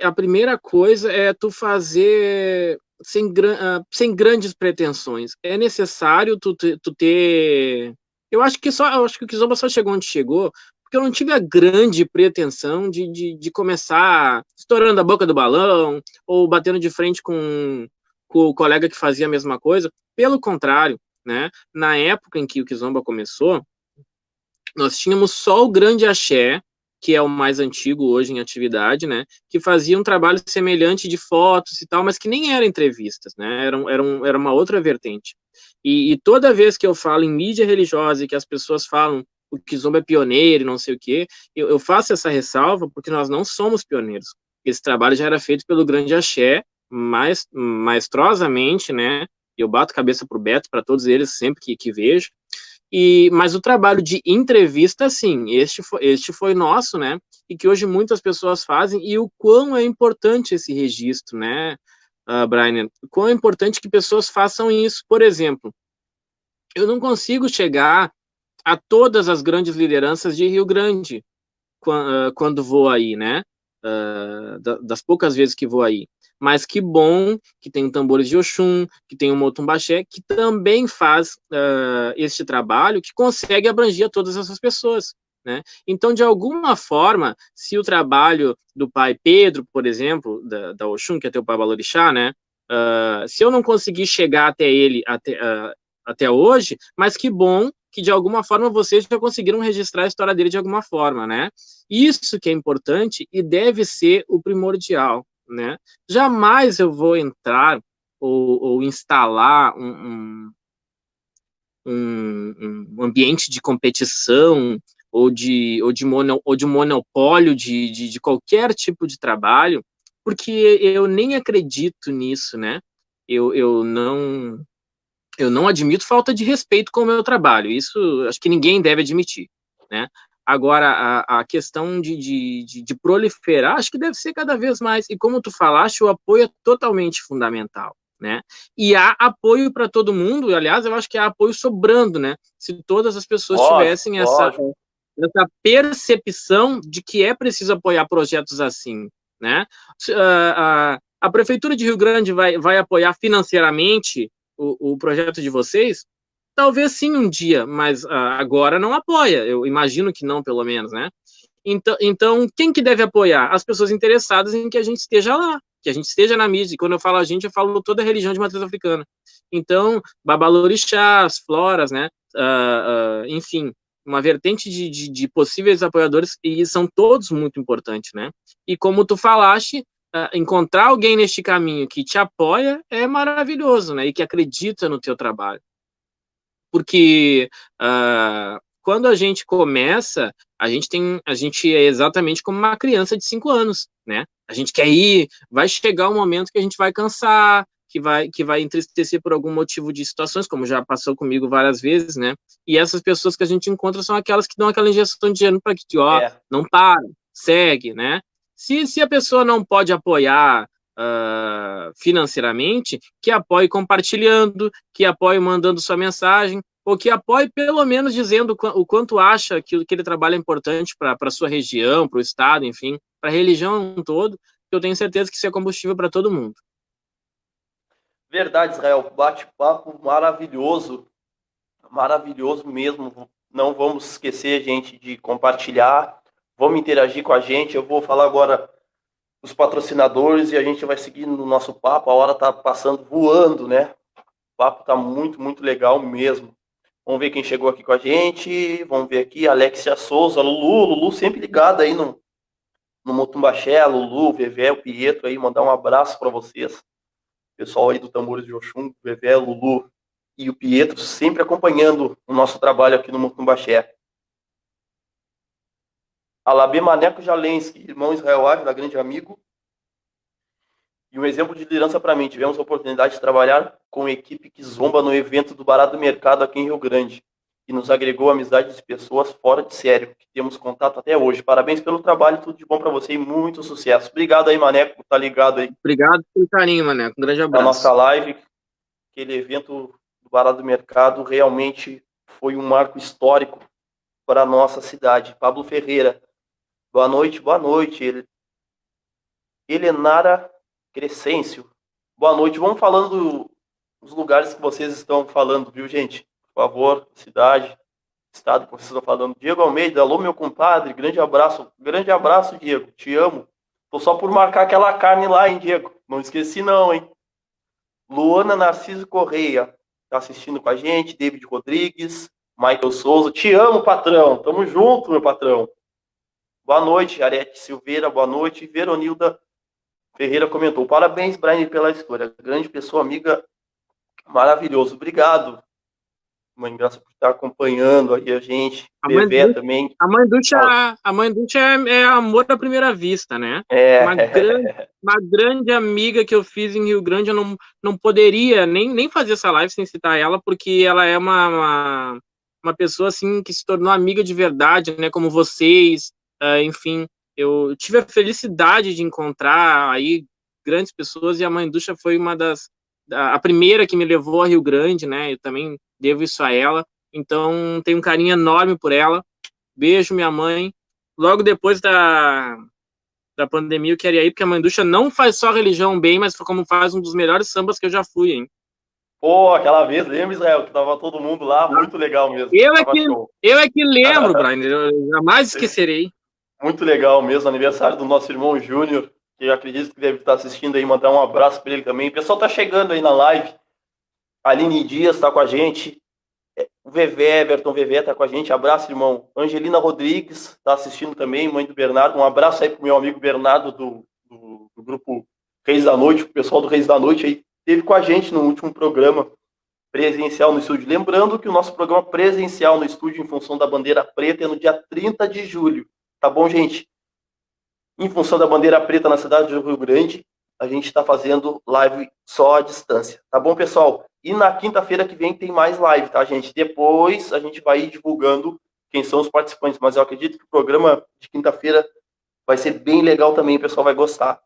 a primeira coisa é tu fazer. sem grandes pretensões. É necessário tu ter. Eu acho que o Kizomba só chegou onde chegou porque eu não tive a grande pretensão de começar estourando a boca do balão ou batendo de frente com o colega que fazia a mesma coisa. Pelo contrário, né? Na época em que o Kizomba começou, nós tínhamos só o Grande Axé, que é o mais antigo hoje em atividade, né, que fazia um trabalho semelhante de fotos e tal, mas que nem era entrevistas, né, era uma outra vertente. E toda vez que eu falo em mídia religiosa e que as pessoas falam o Kizomba é pioneiro e não sei o quê, eu faço essa ressalva porque nós não somos pioneiros. Esse trabalho já era feito pelo Grande Axé, maestrosamente, né, eu bato cabeça pro Beto, para todos eles, sempre que vejo, mas o trabalho de entrevista, sim, este foi nosso, né? E que hoje muitas pessoas fazem, e o quão é importante esse registro, né, Brian? O quão é importante que pessoas façam isso. Por exemplo, eu não consigo chegar a todas as grandes lideranças de Rio Grande quando vou aí, né? Das poucas vezes que vou aí. Mas que bom que tem o Tambores de Oxum, que tem o Motumbaxé, que também faz este trabalho, que consegue abranger todas essas pessoas. Né? Então, de alguma forma, se o trabalho do pai Pedro, por exemplo, da Oxum, que é teu pai Balorixá, né? Se eu não conseguir chegar até ele até hoje, mas que bom que de alguma forma vocês já conseguiram registrar a história dele de alguma forma, né? Isso que é importante e deve ser o primordial, né? Jamais eu vou entrar ou instalar um ambiente de competição ou de monopólio de qualquer tipo de trabalho, porque eu nem acredito nisso, né? Eu não admito falta de respeito com o meu trabalho. Isso acho que ninguém deve admitir, né? Agora, a questão de proliferar, acho que deve ser cada vez mais. E como tu falaste, o apoio é totalmente fundamental, né? E há apoio para todo mundo, e, aliás, eu acho que há apoio sobrando, né? Se todas as pessoas Lógico, tivessem lógico. essa percepção de que é preciso apoiar projetos assim, né? A Prefeitura de Rio Grande vai apoiar financeiramente o projeto de vocês? Talvez sim um dia, mas agora não apoia. Eu imagino que não, pelo menos, né? Então, quem que deve apoiar? As pessoas interessadas em que a gente esteja lá, que a gente esteja na mídia. E quando eu falo a gente, eu falo toda a religião de matriz africana. Então, babalorixás, floras, né? Enfim, uma vertente de possíveis apoiadores, e são todos muito importantes, né? E como tu falaste, encontrar alguém neste caminho que te apoia é maravilhoso, né? E que acredita no teu trabalho. Porque quando a gente começa, a gente é exatamente como uma criança de 5 anos, né? A gente quer ir, vai chegar um momento que a gente vai cansar, que vai entristecer por algum motivo de situações, como já passou comigo várias vezes, né? E essas pessoas que a gente encontra são aquelas que dão aquela injeção de dinheiro para que, ó, É, não para, segue, né? Se a pessoa não pode apoiar financeiramente, que apoie compartilhando, que apoie mandando sua mensagem, ou que apoie pelo menos dizendo o quanto acha que aquele trabalho é importante para a sua região, para o estado, enfim, para a religião todo, eu tenho certeza que isso é combustível para todo mundo. verdade, Israel. Bate-papo maravilhoso, maravilhoso mesmo. Não vamos esquecer, gente, de compartilhar. Vamos interagir com a gente. Eu vou falar agora os patrocinadores e a gente vai seguir no nosso papo. A hora tá passando voando, né? O papo tá muito, muito legal mesmo. Vamos ver quem chegou aqui com a gente. Vamos ver aqui, Alexia Souza, Lulu sempre ligada aí no Motumbaxé, Lulu, Vevé, o Pietro aí, mandar um abraço para vocês. Pessoal aí do Tambores de Oxum, Vevé, Lulu e o Pietro, sempre acompanhando o nosso trabalho aqui no Motumbaxé. Alabê Maneco Jalensky, irmão Israel Ávila, grande amigo. E um exemplo de liderança para mim. Tivemos a oportunidade de trabalhar com a equipe Kizomba no evento do Bará do Mercado aqui em Rio Grande. E nos agregou amizade de pessoas fora de sério, que temos contato até hoje. Parabéns pelo trabalho, tudo de bom para você e muito sucesso. Obrigado aí, Maneco, por estar ligado aí Obrigado pelo carinho, Mané. Um grande na nossa abraço. live. Aquele evento do Bará do Mercado realmente foi um marco histórico para a nossa cidade. Pablo Ferreira, boa noite, boa noite. Helenara Crescêncio, Boa noite. Vamos falando dos lugares que vocês estão falando, viu, gente? Por favor, cidade, estado que vocês estão falando. Diego Almeida, alô, meu compadre, grande abraço, Diego, te amo. Tô só por marcar aquela carne lá, hein, Diego? Não esqueci não, hein? Luana Narciso Correia, tá assistindo com a gente, David Rodrigues, Michael Souza, te amo, patrão, tamo junto, meu patrão. Boa noite, Arete Silveira, boa noite. Veronilda Ferreira comentou, parabéns, Brian, pela escolha. Grande pessoa, amiga, maravilhoso. Obrigado, mãe Graça, por estar acompanhando aí a gente. A mãe, Bevé também. a mãe Ducha, Fala. a mãe Ducha é amor à primeira vista, né? É, Uma grande amiga que eu fiz em Rio Grande, eu não poderia nem fazer essa live sem citar ela, porque ela é uma pessoa assim que se tornou amiga de verdade, né? Como vocês, enfim, eu tive a felicidade de encontrar aí grandes pessoas e a mãe Ducha foi a primeira que me levou a Rio Grande, né? Eu também devo isso a ela. Então, tenho um carinho enorme por ela. Beijo, minha mãe. Logo depois da pandemia, eu queria ir, porque a Manducha não faz só religião bem, mas como faz um dos melhores sambas que eu já fui, hein? pô, aquela vez, lembra, Israel, que tava todo mundo lá, muito legal mesmo. Eu é Tava que, show. eu é que lembro, Brian, eu jamais esquecerei. Muito legal mesmo, aniversário do nosso irmão Júnior, que eu acredito que deve estar assistindo aí, mandar um abraço para ele também. O pessoal tá chegando aí na live. Aline Dias tá com a gente. O Vevé, Everton Vevé tá com a gente. Abraço, irmão. Angelina Rodrigues tá assistindo também, mãe do Bernardo. Um abraço aí pro meu amigo Bernardo do grupo Reis da Noite, o pessoal do Reis da Noite aí. Esteve com a gente no último programa presencial no estúdio. Lembrando que o nosso programa presencial no estúdio em função da bandeira preta é no dia 30 de julho. Tá bom, gente? Em função da bandeira preta na cidade do Rio Grande, a gente está fazendo live só à distância. Tá bom, pessoal? E na quinta-feira que vem tem mais live, tá, gente? Depois a gente vai ir divulgando quem são os participantes, mas eu acredito que o programa de quinta-feira vai ser bem legal também, o pessoal vai gostar.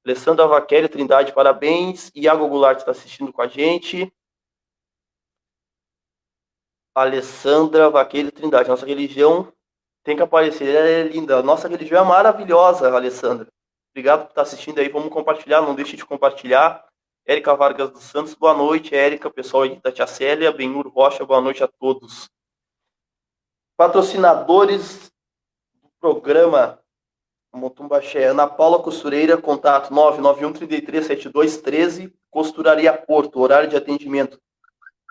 Alessandra Vaqueri, Trindade, parabéns. Iago Goulart está assistindo com a gente. Alessandra Vaqueri, Trindade, nossa religião tem que aparecer, ela é linda. Nossa religião é maravilhosa, Alessandra. Obrigado por estar assistindo aí. Vamos compartilhar, não deixe de compartilhar. Érica Vargas dos Santos, boa noite. Érica, pessoal aí da Tia Célia. Benhur Rocha, boa noite a todos. Patrocinadores do programa Motumbaxé, Ana Paula Costureira, contato 991337213, Costuraria Porto, horário de atendimento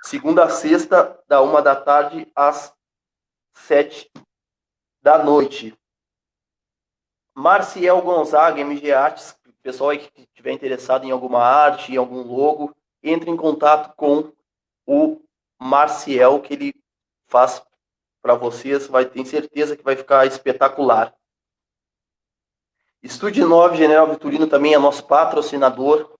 segunda a sexta, da 1 da tarde às 7 da noite. Marciel Gonzaga, MG Artes, pessoal aí que estiver interessado em alguma arte, em algum logo, entre em contato com o Marciel, que ele faz para vocês, vai ter certeza que vai ficar espetacular. Estúdio 9, General Vitorino também é nosso patrocinador.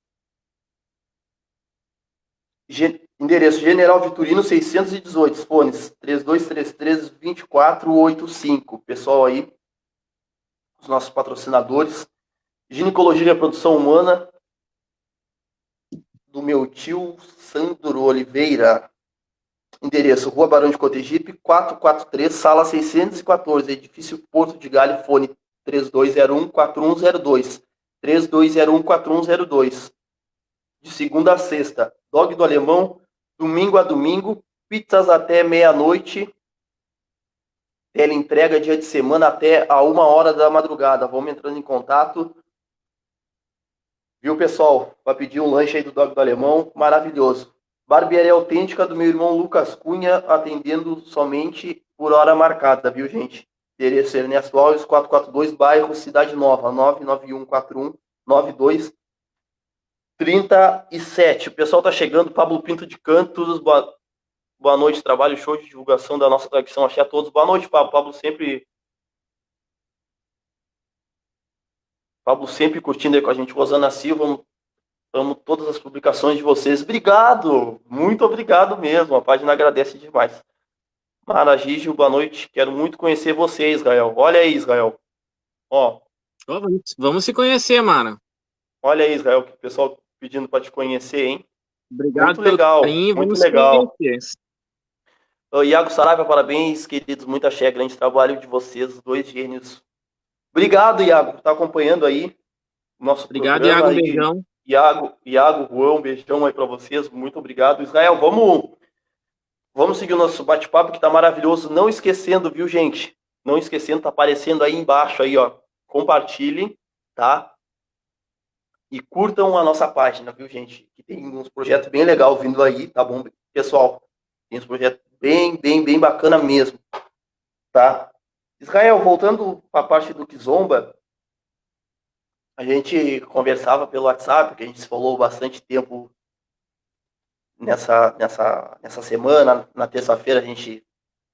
Endereço General Vitorino 618, fones 3233-2485. Pessoal aí, os nossos patrocinadores. Ginecologia e Reprodução Humana, do meu tio Sandro Oliveira. Endereço Rua Barão de Cotegipe, 443, sala 614, edifício Porto de Galho, fone 3201-4102. 3201-4102. De segunda a sexta, dog do alemão, domingo a domingo, pizzas até meia-noite, teleentrega dia de semana até a 1h da madrugada. Vamos entrando em contato. Viu, pessoal? Para pedir um lanche aí do dog do alemão, maravilhoso. Barbearia autêntica do meu irmão Lucas Cunha, atendendo somente por hora marcada, viu, gente? Endereço Ernesto Alves, 442, bairro Cidade Nova, 99141-9237. O pessoal tá chegando, Pablo Pinto de Cantos, boa noite, trabalho, show de divulgação da nossa tradição, achei a todos. Boa noite, Pablo. Pablo sempre curtindo aí com a gente. Rosana Silva, amo todas as publicações de vocês. Obrigado, muito obrigado mesmo. A página agradece demais. Mara Gigio, boa noite. Quero muito conhecer você, Israel. Olha aí, Israel. Ó, Vamos se conhecer, Mara. olha aí, Israel, que o pessoal pedindo para te conhecer, hein? Obrigado muito pelo legal, carinho. muito Vamos legal. conhecer. Iago Saraiva, parabéns, queridos. Muita axé, grande trabalho de vocês, os dois gênios. Obrigado, Iago, por estar acompanhando aí o nosso Obrigado, programa. Iago. Um beijão. Iago, Juan, um beijão aí para vocês, muito obrigado. Israel, vamos seguir o nosso bate-papo que tá maravilhoso. Não esquecendo, viu, gente? Não esquecendo, tá aparecendo aí embaixo aí, ó. Compartilhem, tá? E curtam a nossa página, viu, gente? Que tem uns projetos bem legais vindo aí, tá bom? Pessoal, tem uns projetos bem bacana mesmo, tá? Israel, voltando para a parte do Kizomba, a gente conversava pelo WhatsApp, que a gente falou bastante tempo nessa semana. Na terça-feira a gente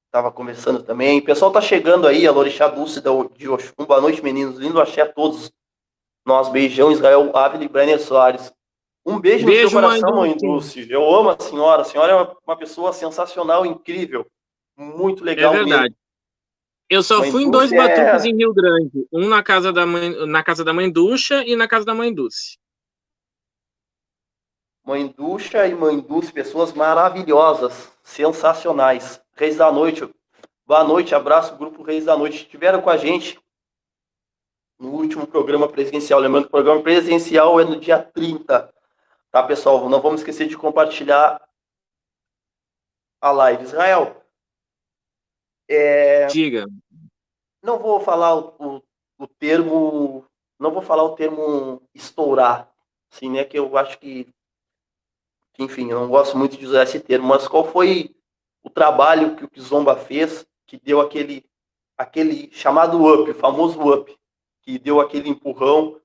estava conversando também. O pessoal tá chegando aí, a Lorixá Dulce de Oxum. Boa noite, meninos. Lindo axé a todos. Nós, beijão, Israel Ávila e Brenner Soares. Um beijo no seu Beijo, mãe coração, mãe Dulce. Dulce. Eu amo a senhora. A senhora é uma pessoa sensacional, incrível. Muito É legal mesmo. verdade. Eu só Mãe fui em 2 Dulce batuques em Rio Grande. Um na casa da mãe Ducha e na casa da mãe Dulce. Mãe Ducha e Mãe Dulce, pessoas maravilhosas, sensacionais. Reis da Noite, boa noite, abraço, grupo Reis da Noite. Estiveram com a gente no último programa presencial. Lembrando que o programa presencial é no dia 30, tá, pessoal? Não vamos esquecer de compartilhar a live. Israel, Diga. não vou falar o termo, não vou falar o termo estourar, assim, né? Que eu acho que, enfim, eu não gosto muito de usar esse termo, mas qual foi o trabalho que o Kizomba fez que deu aquele chamado up, o famoso up, que deu aquele empurrão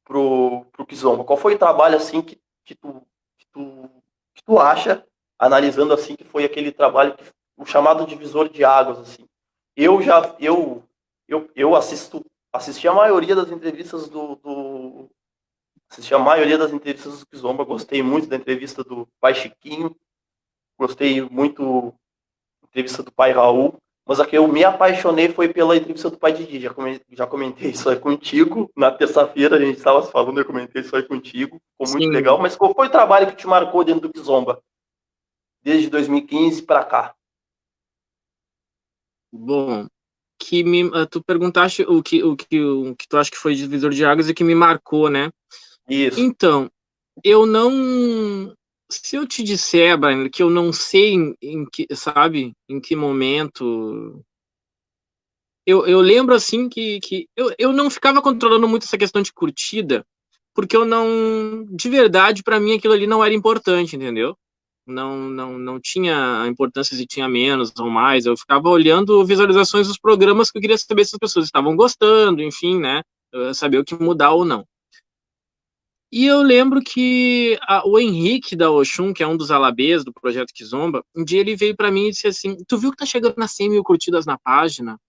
pro Kizomba? Qual foi o trabalho assim que tu acha, analisando assim, que foi aquele trabalho o chamado divisor de águas assim? Eu já eu assisti a maioria das entrevistas assisti a maioria das entrevistas do Kizomba, gostei muito da entrevista do Pai Chiquinho, gostei muito da entrevista do Pai Raul, mas a que eu me apaixonei foi pela entrevista do Pai Didi. Já comentei isso aí contigo. Na terça-feira a gente estava falando, eu comentei isso aí contigo. Ficou muito legal. Sim. Mas qual foi o trabalho que te marcou dentro do Kizomba? Desde 2015 para cá. Bom, tu perguntaste o que tu acha que foi divisor de águas e que me marcou, né? Isso. Então, eu não. Se eu te disser, Brian, que eu não sei sabe, em que momento. Eu lembro assim que eu não ficava controlando muito essa questão de curtida, porque eu não. De verdade, para mim aquilo ali não era importante, entendeu? Não tinha a importância se tinha menos ou mais. Eu ficava olhando visualizações dos programas que eu queria saber se as pessoas estavam gostando, enfim, né? Saber o que mudar ou não. E eu lembro que o Henrique da Oxum, que é um dos alabês do Projeto Kizomba, um dia ele veio para mim e disse assim: Tu viu que tá chegando nas 100 mil curtidas na página?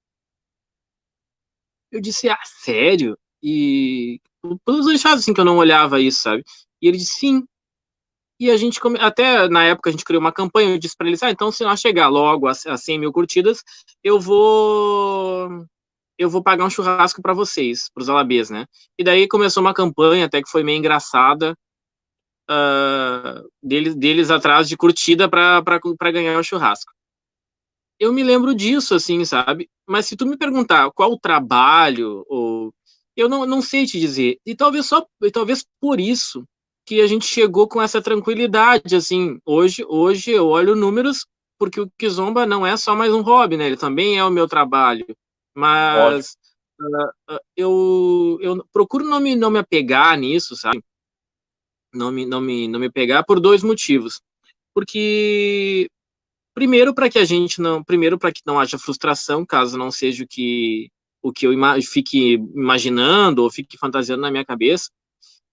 Eu disse: Ah, sério? E pelos deixados assim que eu não olhava isso, sabe? E ele disse: Sim. E a gente, até na época, a gente criou uma campanha. Eu disse para eles: Ah, então se nós chegar logo a 100 mil curtidas, eu vou. Eu vou pagar um churrasco para vocês, para os alabês, né? E daí começou uma campanha, até que foi meio engraçada, deles atrás de curtida para ganhar o churrasco. Eu me lembro disso, assim, sabe? Mas se tu me perguntar qual o trabalho, ou eu não sei te dizer. E talvez por isso que a gente chegou com essa tranquilidade, assim. Hoje eu olho números porque o Kizomba não é só mais um hobby, né? Ele também é o meu trabalho. Ótimo. Mas eu procuro não me apegar nisso, sabe? Não me pegar por 2 motivos. Porque primeiro para que não haja frustração, caso não seja o que eu fique imaginando ou fique fantasiando na minha cabeça,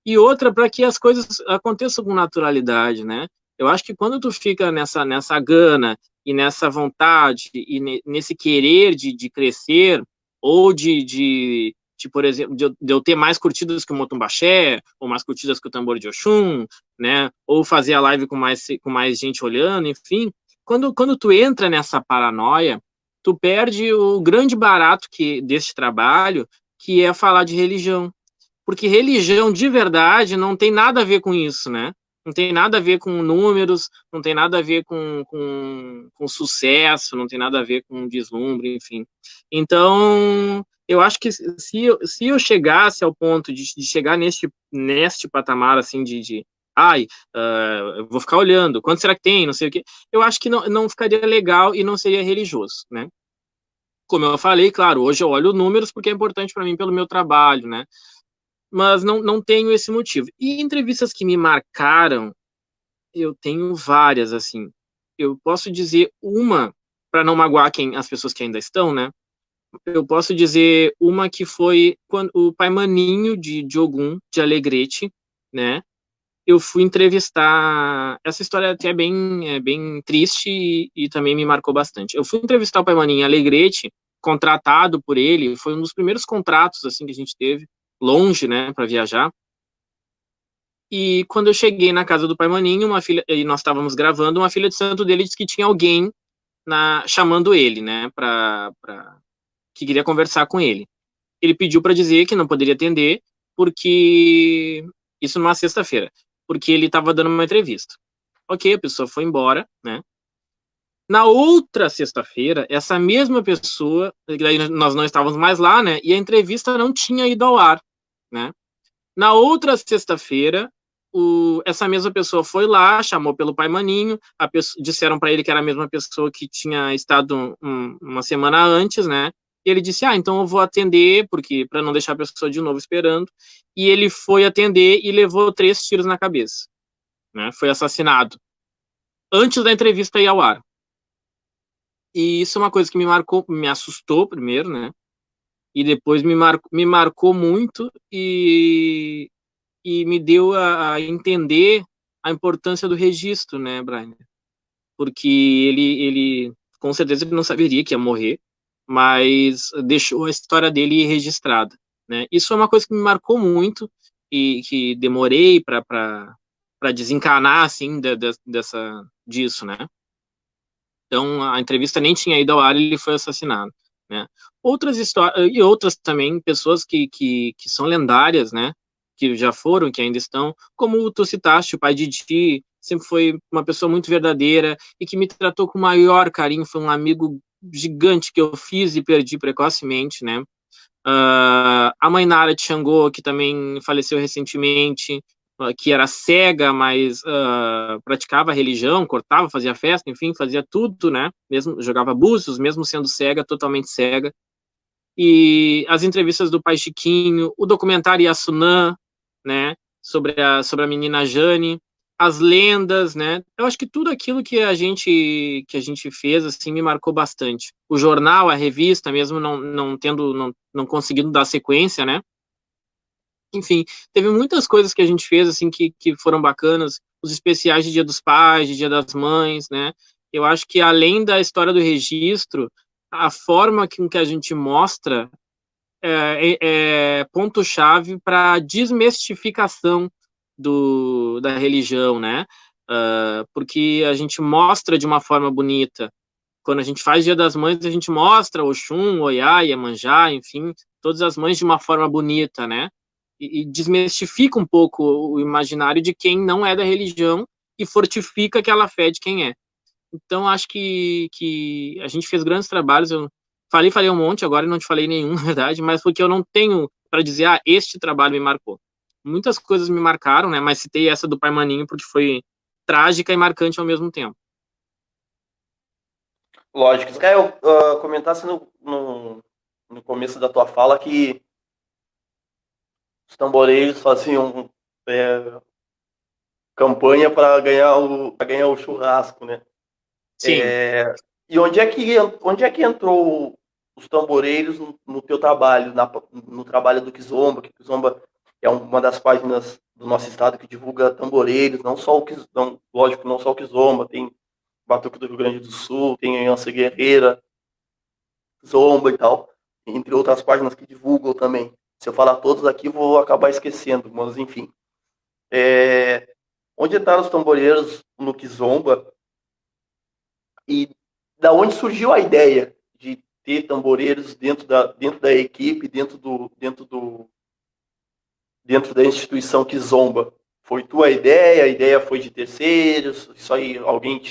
e outra para que as coisas aconteçam com naturalidade, né? Eu acho que quando tu fica nessa gana e nessa vontade e nesse querer de crescer ou por exemplo, de eu ter mais curtidas que o Motumbaxé, ou mais curtidas que o Tambor de Oxum, né? Ou fazer a live com mais gente olhando, enfim. Quando tu entra nessa paranoia, tu perde o grande barato desse trabalho, que é falar de religião. Porque religião de verdade não tem nada a ver com isso, né? Não tem nada a ver com números, não tem nada a ver com sucesso, não tem nada a ver com deslumbre, enfim. Então, eu acho que se eu chegasse ao ponto de chegar neste patamar, assim, ai, eu vou ficar olhando, quanto será que tem, não sei o quê, eu acho que não ficaria legal e não seria religioso, né? Como eu falei, claro, hoje eu olho números porque é importante para mim pelo meu trabalho, né? Mas não tenho esse motivo. E entrevistas que me marcaram, eu tenho várias, assim. Eu posso dizer uma, para não magoar as pessoas que ainda estão, né? Eu posso dizer uma que foi quando o pai Maninho de Ogum, de Alegrete, né? Eu fui entrevistar. Essa história até é bem triste e também me marcou bastante. Eu fui entrevistar o pai Maninho em Alegrete, contratado por ele. Foi um dos primeiros contratos assim que a gente teve, longe, né, para viajar. E quando eu cheguei na casa do pai Maninho, uma filha, e nós estávamos gravando, uma filha de santo dele disse que tinha alguém chamando ele, né, que queria conversar com ele. Ele pediu para dizer que não poderia atender, porque isso numa sexta-feira, porque ele estava dando uma entrevista. Ok, a pessoa foi embora, né? Na outra sexta-feira, essa mesma pessoa, daí nós não estávamos mais lá, né? E a entrevista não tinha ido ao ar, né? Na outra sexta-feira, essa mesma pessoa foi lá, chamou pelo pai Maninho, disseram para ele que era a mesma pessoa que tinha estado uma semana antes, né? E ele disse: então eu vou atender, porque para não deixar a pessoa de novo esperando. E ele foi atender e levou 3 tiros na cabeça, né? Foi assassinado antes da entrevista ir ao ar. E isso é uma coisa que me marcou, me assustou primeiro, né? E depois me marcou muito e me deu a entender a importância do registro, né, Brian? Porque ele com certeza ele não saberia que ia morrer, mas deixou a história dele registrada, né? Isso é uma coisa que me marcou muito e que demorei para desencanar assim disso, né? Então a entrevista nem tinha ido ao ar, e ele foi assassinado, né? Outras histórias e outras também pessoas que são lendárias, né? Que já foram, que ainda estão, como tu citaste, o pai de Didi, sempre foi uma pessoa muito verdadeira e que me tratou com o maior carinho, foi um amigo gigante que eu fiz e perdi precocemente, né? A mãe Nara de Xangô, que também faleceu recentemente, que era cega, mas praticava religião, cortava, fazia festa, enfim, fazia tudo, né? Mesmo jogava búzios, mesmo sendo cega, totalmente cega. E as entrevistas do pai Chiquinho, o documentário Yassunã, né? Sobre a menina Jane, as lendas, né? Eu acho que tudo aquilo que a gente fez assim me marcou bastante. O jornal, a revista, mesmo não conseguindo dar sequência, né? Enfim, teve muitas coisas que a gente fez assim que foram bacanas, os especiais de Dia dos Pais, de Dia das Mães, né? Eu acho que além da história do registro, a forma que a gente mostra é ponto-chave para a desmistificação da religião, né? Porque a gente mostra de uma forma bonita. Quando a gente faz Dia das Mães, a gente mostra Oxum, Oiá, Iemanjá, enfim, todas as mães de uma forma bonita, né? E desmistifica um pouco o imaginário de quem não é da religião e fortifica aquela fé de quem é. Então, acho que a gente fez grandes trabalhos. Eu falei um monte, agora não te falei nenhum, na verdade, mas porque eu não tenho para dizer, este trabalho me marcou. Muitas coisas me marcaram, né? Mas citei essa do Pai Maninho porque foi trágica e marcante ao mesmo tempo. Lógico. Israel, comentasse no começo da tua fala que os tamboreiros faziam campanha para ganhar o churrasco, né? Sim. E onde é que entrou os tamboreiros no teu trabalho, no trabalho do Kizomba? Que Kizomba é uma das páginas do nosso estado que divulga tamboreiros, não só o Kizomba, lógico, não só o Kizomba, tem Batuque do Rio Grande do Sul, tem a Ança Guerreira, Zomba e tal, entre outras páginas que divulgam também. Se eu falar todos aqui, vou acabar esquecendo, mas enfim. Onde estão os tamboreiros no Kizomba e da onde surgiu a ideia de ter tamboreiros dentro da equipe, dentro da instituição Kizomba? Foi tua ideia? A ideia foi de terceiros? Isso aí, alguém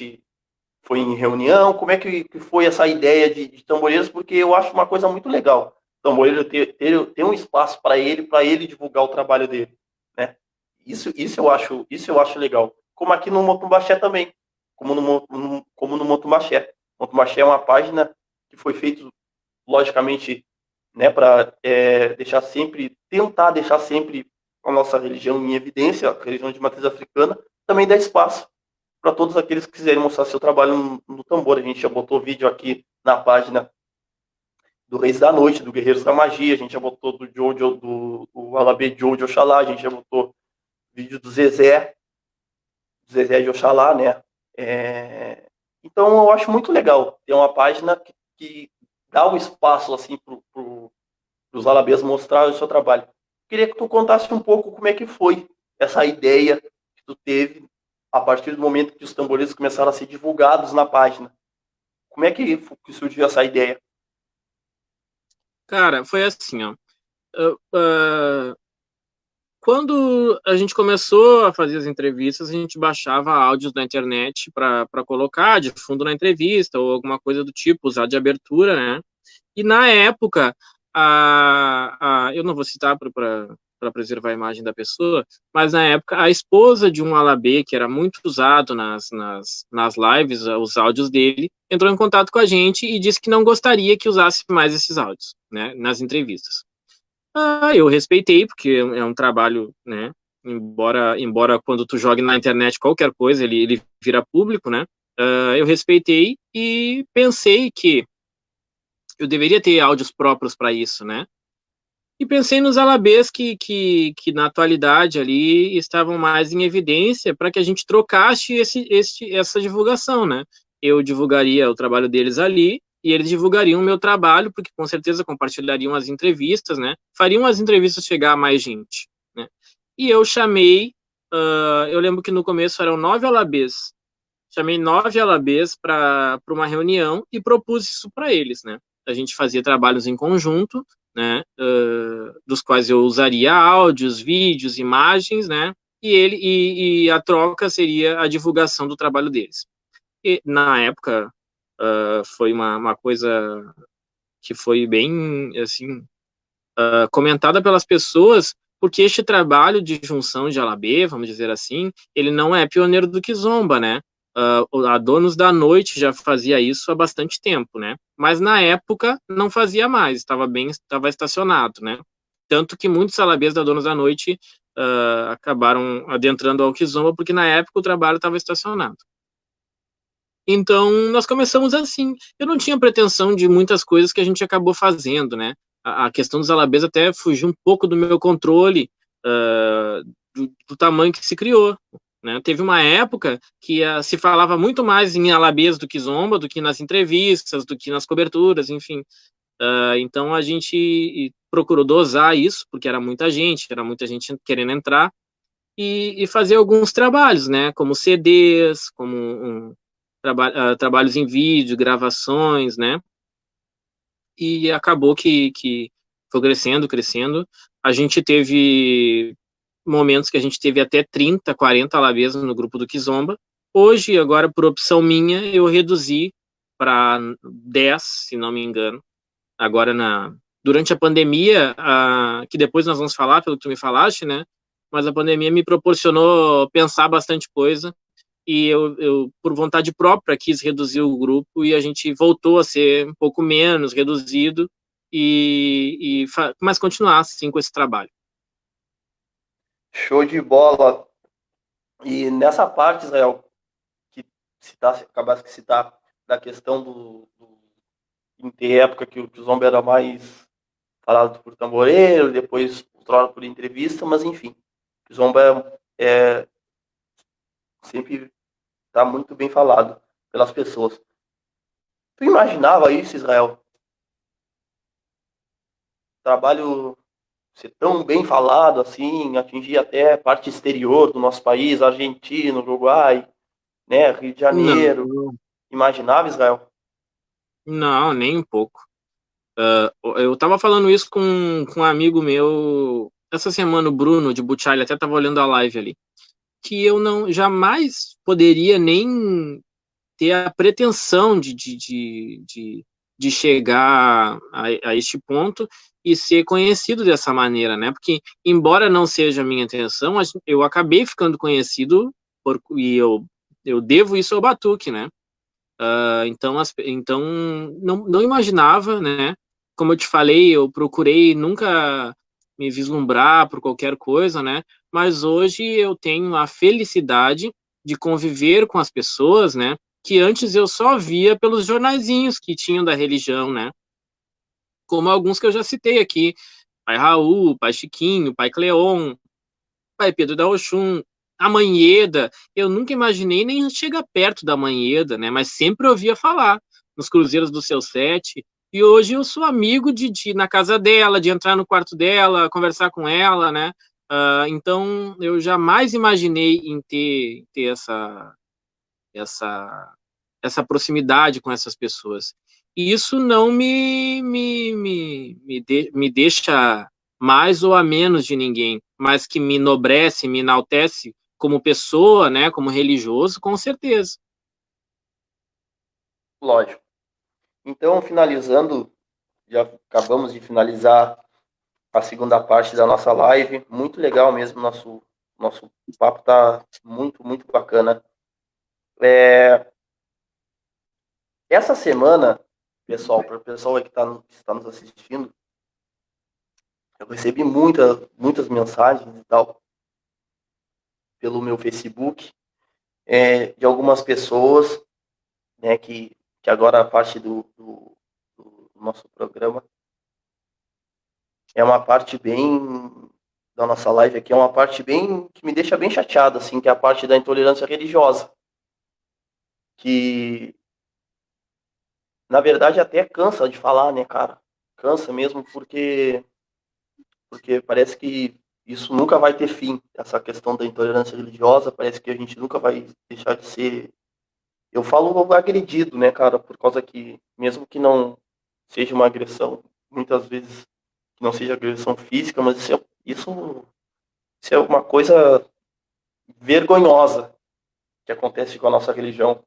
foi em reunião? Como é que foi essa ideia de tamboreiros? Porque eu acho uma coisa muito legal. tamboreiro ter um espaço para ele divulgar o trabalho dele, né? Isso eu acho legal. Como aqui no Motumbaxé também, como no Motumbaxé. Motumbaxé é uma página que foi feita, logicamente, né, para tentar deixar sempre a nossa religião em evidência, a religião de matriz africana, também dá espaço para todos aqueles que quiserem mostrar seu trabalho no tambor. A gente já botou vídeo aqui na página do Reis da Noite, do Guerreiros da Magia, a gente já botou do Alabê Joe Oxalá, a gente já botou vídeo do Zezé de Oxalá, né? Então eu acho muito legal ter uma página que dá o espaço assim para os alabês mostrar o seu trabalho. Queria que tu contasse um pouco como é que foi essa ideia que tu teve a partir do momento que os tamboristas começaram a ser divulgados na página. Como é que surgiu essa ideia? Cara, foi assim, ó. Quando a gente começou a fazer as entrevistas, a gente baixava áudios da internet para colocar de fundo na entrevista ou alguma coisa do tipo, usar de abertura, né? E na época, eu não vou citar para preservar a imagem da pessoa, mas na época a esposa de um alabê, que era muito usado nas lives, os áudios dele, entrou em contato com a gente e disse que não gostaria que usasse mais esses áudios, né, nas entrevistas. Eu respeitei, porque é um trabalho, né? Embora quando tu jogue na internet qualquer coisa, ele vira público, né? Eu respeitei e pensei que eu deveria ter áudios próprios para isso, né? E pensei nos alabês que na atualidade ali estavam mais em evidência para que a gente trocasse essa divulgação, né? Eu divulgaria o trabalho deles ali e eles divulgariam o meu trabalho, porque com certeza compartilhariam as entrevistas, né? Fariam as entrevistas chegar a mais gente, né? E eu chamei, eu lembro que no começo eram 9 alabês, chamei 9 alabês para uma reunião e propus isso para eles, né? A gente fazia trabalhos em conjunto, né? Dos quais eu usaria áudios, vídeos, imagens, né? E a troca seria a divulgação do trabalho deles. E na época foi uma coisa que foi bem assim comentada pelas pessoas, porque este trabalho de junção de Alabê, vamos dizer assim, ele não é pioneiro do Kizomba, né? A Donos da Noite já fazia isso há bastante tempo, né? Mas na época não fazia mais, estava estacionado, né? Tanto que muitos alabês da Donos da Noite acabaram adentrando ao Kizomba, porque na época o trabalho estava estacionado. Então, nós começamos assim. Eu não tinha pretensão de muitas coisas que a gente acabou fazendo, né? A questão dos alabês até fugiu um pouco do meu controle, do tamanho que se criou. Né? Teve uma época que se falava muito mais em alabês do que zomba, do que nas entrevistas, do que nas coberturas, enfim. Então, a gente procurou dosar isso, porque era muita gente querendo entrar, e fazer alguns trabalhos, né? Como CDs, como trabalhos em vídeo, gravações, né? E acabou que foi crescendo. A gente teve momentos que a gente teve até 30, 40 alabês no grupo do Kizomba. Hoje, agora, por opção minha, eu reduzi para 10, se não me engano. Agora, durante a pandemia, que depois nós vamos falar, pelo que tu me falaste, né? Mas a pandemia me proporcionou pensar bastante coisa e eu, por vontade própria, quis reduzir o grupo e a gente voltou a ser um pouco menos reduzido mas continuar assim com esse trabalho. Show de bola. E nessa parte, Israel, que acabasse de citar da questão em ter época que o Zomba era mais falado por tamboreiro, depois outrora por entrevista, mas enfim, o Zomba sempre está muito bem falado pelas pessoas. Tu imaginava isso, Israel? Trabalho ser tão bem falado assim, atingir até parte exterior do nosso país, Argentina, Uruguai, né, Rio de Janeiro. Não, Imaginava, Israel? não, nem um pouco. Eu estava falando isso com um amigo meu essa semana, o Bruno de Butiá, ele até estava olhando a live ali, que eu não jamais poderia nem ter a pretensão de de chegar a este ponto e ser conhecido dessa maneira, né? Porque, embora não seja a minha intenção, eu acabei ficando conhecido e eu devo isso ao Batuque, né? Então não imaginava, né? Como eu te falei, eu procurei nunca me vislumbrar por qualquer coisa, né? Mas hoje eu tenho a felicidade de conviver com as pessoas, né? Que antes eu só via pelos jornaizinhos que tinham da religião, né? Como alguns que eu já citei aqui, Pai Raul, Pai Chiquinho, Pai Cleon, Pai Pedro da Oxum, a Manheda. Eu nunca imaginei nem chegar perto da Manheda, né? Mas sempre ouvia falar nos cruzeiros do Seu Sete. E hoje eu sou amigo de ir na casa dela, de entrar no quarto dela, conversar com ela, né? Então eu jamais imaginei em ter essa, essa proximidade com essas pessoas. E isso não me deixa mais ou a menos de ninguém, mas que me enobrece, me enaltece como pessoa, né, como religioso, com certeza. Lógico. Então, finalizando, já acabamos de finalizar a segunda parte da nossa live. Muito legal mesmo, nosso papo tá muito, muito bacana. Essa semana, pessoal, para o pessoal que está nos assistindo, eu recebi muitas mensagens e tal pelo meu Facebook, de algumas pessoas, né, que agora a parte do nosso programa é uma parte bem da nossa live aqui, é uma parte bem que me deixa bem chateado, assim, que é a parte da intolerância religiosa, que na verdade até cansa de falar, né, cara? Cansa mesmo porque parece que isso nunca vai ter fim, essa questão da intolerância religiosa, parece que a gente nunca vai deixar de ser, eu falo agredido, né, cara, por causa que, mesmo que não seja uma agressão, muitas vezes que não seja agressão física, mas isso é uma coisa vergonhosa que acontece com a nossa religião.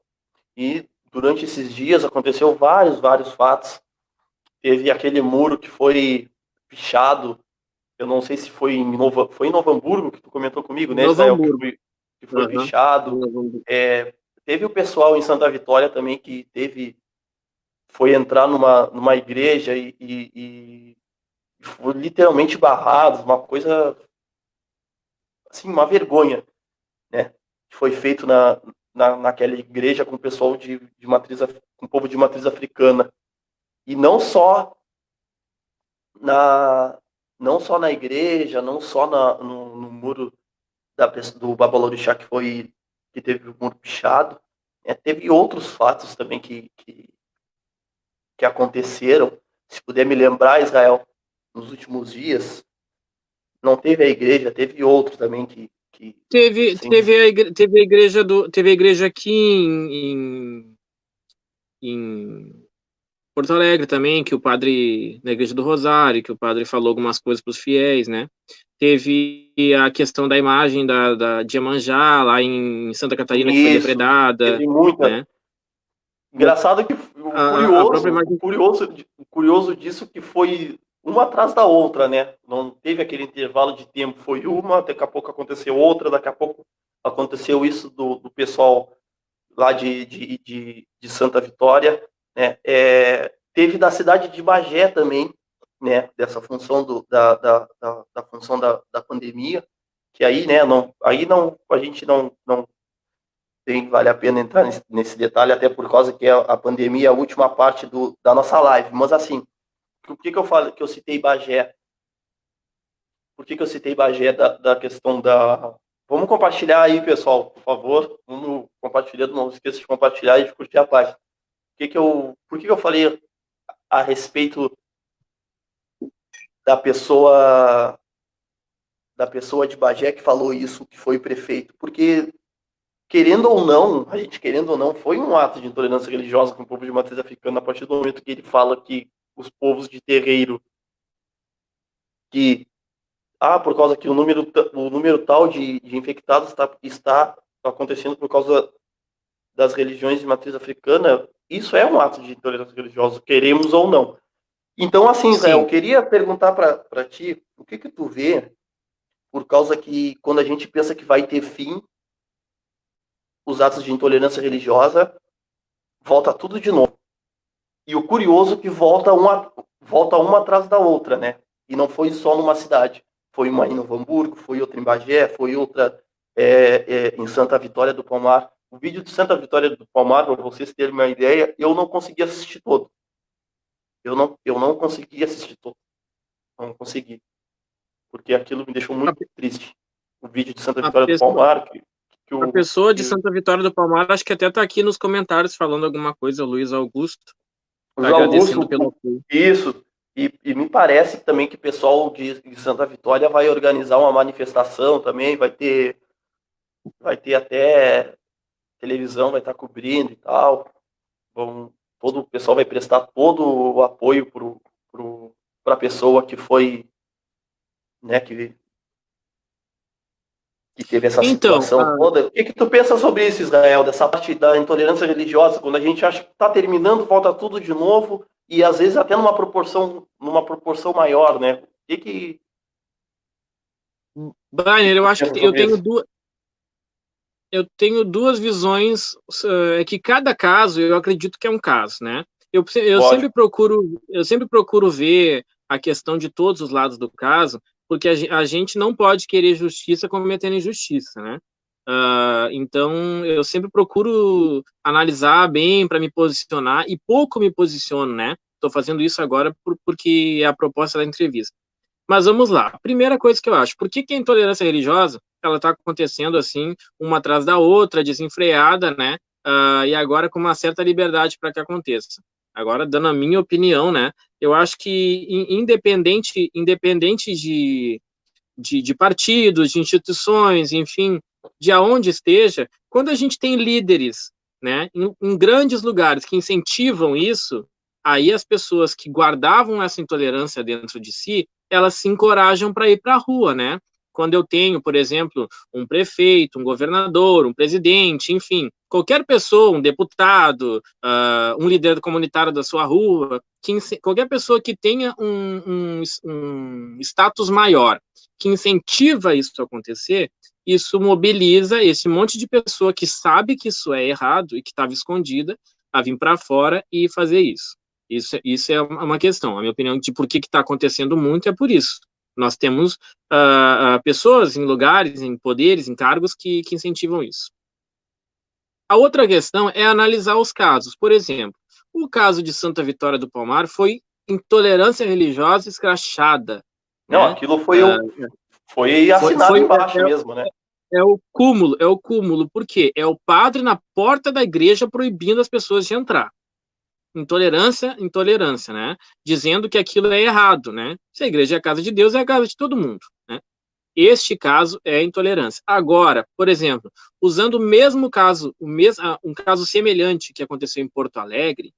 E durante esses dias aconteceu vários fatos. Teve aquele muro que foi pichado. Eu não sei se foi em Novo Hamburgo que tu comentou comigo, né, Novo Israel, Hamburgo. que foi Uhum. pichado. Teve o pessoal em Santa Vitória também que foi entrar numa igreja e foi literalmente barrado, uma coisa assim, uma vergonha, né? Que foi feito naquela igreja com o pessoal de matriz, com o povo de matriz africana. E na, não só na igreja, não só no muro do Babalorixá que teve o muro pichado, teve outros fatos também que aconteceram. Se puder me lembrar, Israel, nos últimos dias, não teve a igreja, teve outros também que sem dizer, Teve a igreja aqui em Porto Alegre também, que o padre, na Igreja do Rosário, que o padre falou algumas coisas para os fiéis, né? Teve a questão da imagem de Iemanjá, lá em Santa Catarina, que foi isso, depredada, teve muita. né? Engraçado que A própria imagem. o curioso disso que foi uma atrás da outra, né? Não teve aquele intervalo de tempo, foi uma, daqui a pouco aconteceu outra, daqui a pouco aconteceu isso do pessoal lá de Santa Vitória, né? Teve da cidade de Bagé também, né? Dessa função da função da pandemia, que aí, né? Aí não, a gente não tem, vale a pena entrar nesse detalhe, até por causa que a pandemia é a última parte da nossa live. Mas assim, por que eu falo que eu citei Bagé? Por que eu citei Bagé da questão da. Vamos compartilhar aí, pessoal, por favor. Vamos compartilhando, não esqueça de compartilhar e de curtir a página. Por que eu falei a respeito da pessoa da pessoa de Bagé que falou isso, que foi prefeito? Porque querendo ou não, a gente querendo ou não, foi um ato de intolerância religiosa com o povo de matriz africana a partir do momento que ele fala que os povos de terreiro, que, por causa que o número tal de infectados está acontecendo por causa das religiões de matriz africana, isso é um ato de intolerância religiosa, queremos ou não. Então, assim, Israel, eu Sim. queria perguntar para ti, o que tu vê, por causa que quando a gente pensa que vai ter fim os atos de intolerância religiosa, volta tudo de novo. E o curioso é que volta uma atrás da outra, né? E não foi só numa cidade. Foi uma em Novo Hamburgo, foi outra em Bagé, foi outra em Santa Vitória do Palmar. O vídeo de Santa Vitória do Palmar, para vocês terem uma ideia, eu não consegui assistir todo. Eu não consegui assistir todo. Não consegui. Porque aquilo me deixou A, muito triste. O vídeo de Santa a Vitória do pessoa, Palmar, a pessoa de que Santa Vitória do Palmar, acho que até está aqui nos comentários falando alguma coisa, o Luiz Augusto, o tá João agradecendo Augusto, pelo apoio. isso. E me parece também que o pessoal de Santa Vitória vai organizar uma manifestação também, vai ter até televisão, vai estar cobrindo e tal. Todo o pessoal vai prestar todo o apoio para a pessoa que foi, né, que teve essa Então, situação toda. O que tu pensa sobre isso, Israel, dessa parte da intolerância religiosa, quando a gente acha que está terminando, volta tudo de novo, e às vezes até numa proporção maior, né? O que Brainer, eu tu acho pensa que sobre isso? eu tenho duas visões, é que cada caso eu acredito que é um caso, né? Eu sempre Lógico, procuro ver a questão de todos os lados do caso, porque a gente não pode querer justiça cometendo injustiça, né? Então eu sempre procuro analisar bem para me posicionar e pouco me posiciono, né? Estou fazendo isso agora porque é a proposta da entrevista. Mas vamos lá. Primeira coisa que eu acho, por que a intolerância religiosa ela está acontecendo assim, uma atrás da outra, desenfreada, né? E agora com uma certa liberdade para que aconteça. Agora, dando a minha opinião, né? Eu acho que independente de partidos, de instituições, enfim, de aonde esteja, quando a gente tem líderes, né, em grandes lugares que incentivam isso, aí as pessoas que guardavam essa intolerância dentro de si, elas se encorajam para ir para a rua, né? Quando eu tenho, por exemplo, um prefeito, um governador, um presidente, enfim, qualquer pessoa, um deputado, um líder comunitário da sua rua, qualquer pessoa que tenha um status maior, que incentiva isso a acontecer, isso mobiliza esse monte de pessoa que sabe que isso é errado e que estava escondida a vir para fora e fazer isso. Isso é uma questão. A minha opinião de por que está acontecendo muito é por isso. Nós temos pessoas em lugares, em poderes, em cargos que incentivam isso. A outra questão é analisar os casos. Por exemplo, o caso de Santa Vitória do Palmar foi intolerância religiosa escrachada, não, né? aquilo foi Foi, assinado foi embaixo mesmo, né? é o cúmulo, por quê? É o padre na porta da igreja proibindo as pessoas de entrar. Intolerância, intolerância, né? Dizendo que aquilo é errado, né? Se a igreja é a casa de Deus, é a casa de todo mundo, né? Este caso é intolerância. Agora, por exemplo, usando o mesmo caso, um caso semelhante que aconteceu em Porto Alegre,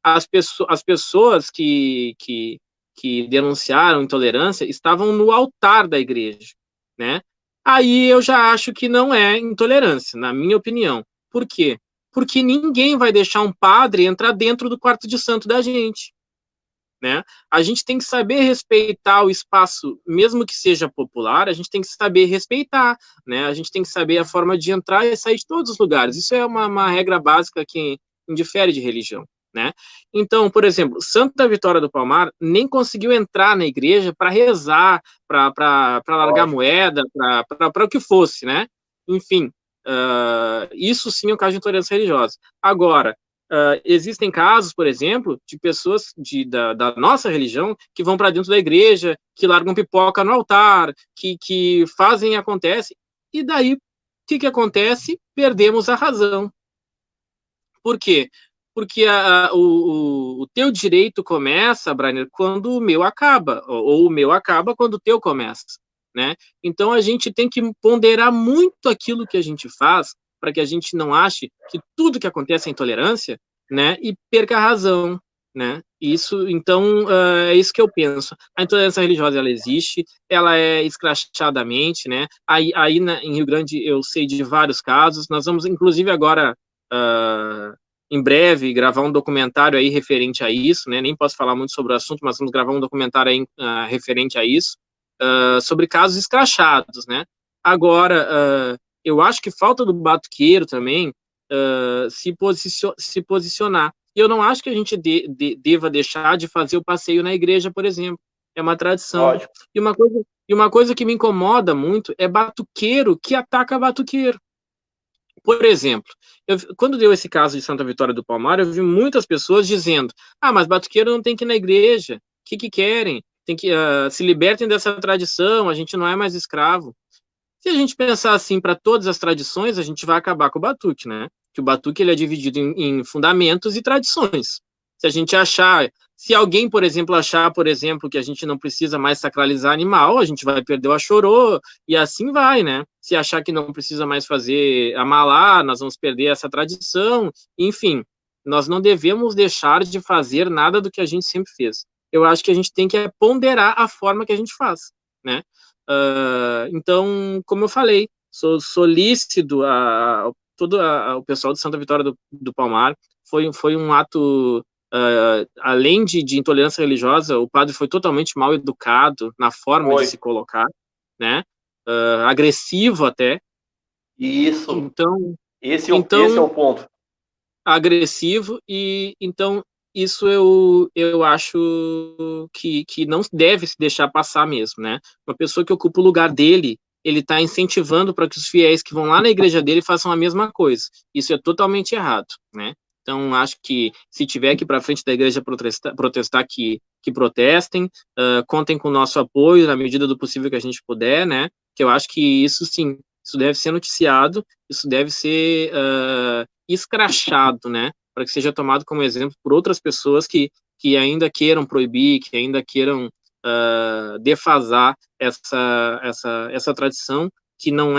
as pessoas que denunciaram intolerância estavam no altar da igreja, né? Aí eu já acho que não é intolerância, na minha opinião. Por quê? Porque ninguém vai deixar um padre entrar dentro do quarto de santo da gente, né? A gente tem que saber respeitar o espaço, mesmo que seja popular, a gente tem que saber respeitar, né? A gente tem que saber a forma de entrar e sair de todos os lugares. Isso é uma regra básica que indifere de religião, né? Então, por exemplo, Santa Vitória do Palmar nem conseguiu entrar na igreja para rezar, para largar Lógico. moeda, para o que fosse, né? Enfim, isso sim é um caso de intolerância religiosa. Agora, existem casos, por exemplo, de pessoas da nossa religião que vão para dentro da igreja, que largam pipoca no altar, que fazem e acontece, e daí o que acontece? Perdemos a razão. Por quê? Porque o teu direito começa, Brainer, quando o meu acaba, ou o meu acaba quando o teu começa, né? Então a gente tem que ponderar muito aquilo que a gente faz para que a gente não ache que tudo que acontece é intolerância, né? E perca a razão, né? Isso, então, é isso que eu penso. A intolerância religiosa, ela existe, ela é escrachadamente, né? Em Rio Grande eu sei de vários casos. Nós vamos, inclusive, agora em breve gravar um documentário aí referente a isso, né? Nem posso falar muito sobre o assunto, mas vamos gravar um documentário aí referente a isso, sobre casos escrachados, né? Agora, eu acho que falta do batuqueiro também se posicionar. E eu não acho que a gente deva deixar de fazer o passeio na igreja, por exemplo. É uma tradição. Lógico. E uma coisa que me incomoda muito é batuqueiro que ataca batuqueiro. Por exemplo, quando deu esse caso de Santa Vitória do Palmar, eu vi muitas pessoas dizendo: mas batuqueiro não tem que ir na igreja. O que querem? Tem que se libertem dessa tradição, a gente não é mais escravo. Se a gente pensar assim para todas as tradições, a gente vai acabar com o batuque, né? Que o batuque ele é dividido em fundamentos e tradições. Se alguém, por exemplo, achar, por exemplo, que a gente não precisa mais sacralizar animal, a gente vai perder o achorô, e assim vai, né? Se achar que não precisa mais fazer amalá, nós vamos perder essa tradição, enfim, nós não devemos deixar de fazer nada do que a gente sempre fez. Eu acho que a gente tem que ponderar a forma que a gente faz, né? Então, como eu falei, sou solícito a todo o pessoal de Santa Vitória do Palmar. Foi um ato, além de intolerância religiosa, o padre foi totalmente mal educado na forma de Foi. se colocar, né? Agressivo até. E isso, Então, esse é o então ponto. agressivo, e então isso eu acho que não deve se deixar passar mesmo, né? Uma pessoa que ocupa o lugar dele, ele está incentivando para que os fiéis que vão lá na igreja dele façam a mesma coisa. Isso é totalmente errado, né? Então, acho que se tiver que ir para frente da igreja protestar que protestem, contem com o nosso apoio na medida do possível que a gente puder, né? Que eu acho que isso sim, isso deve ser noticiado, isso deve ser escrachado, né? Para que seja tomado como exemplo por outras pessoas que ainda queiram proibir, que ainda queiram defasar essa tradição que não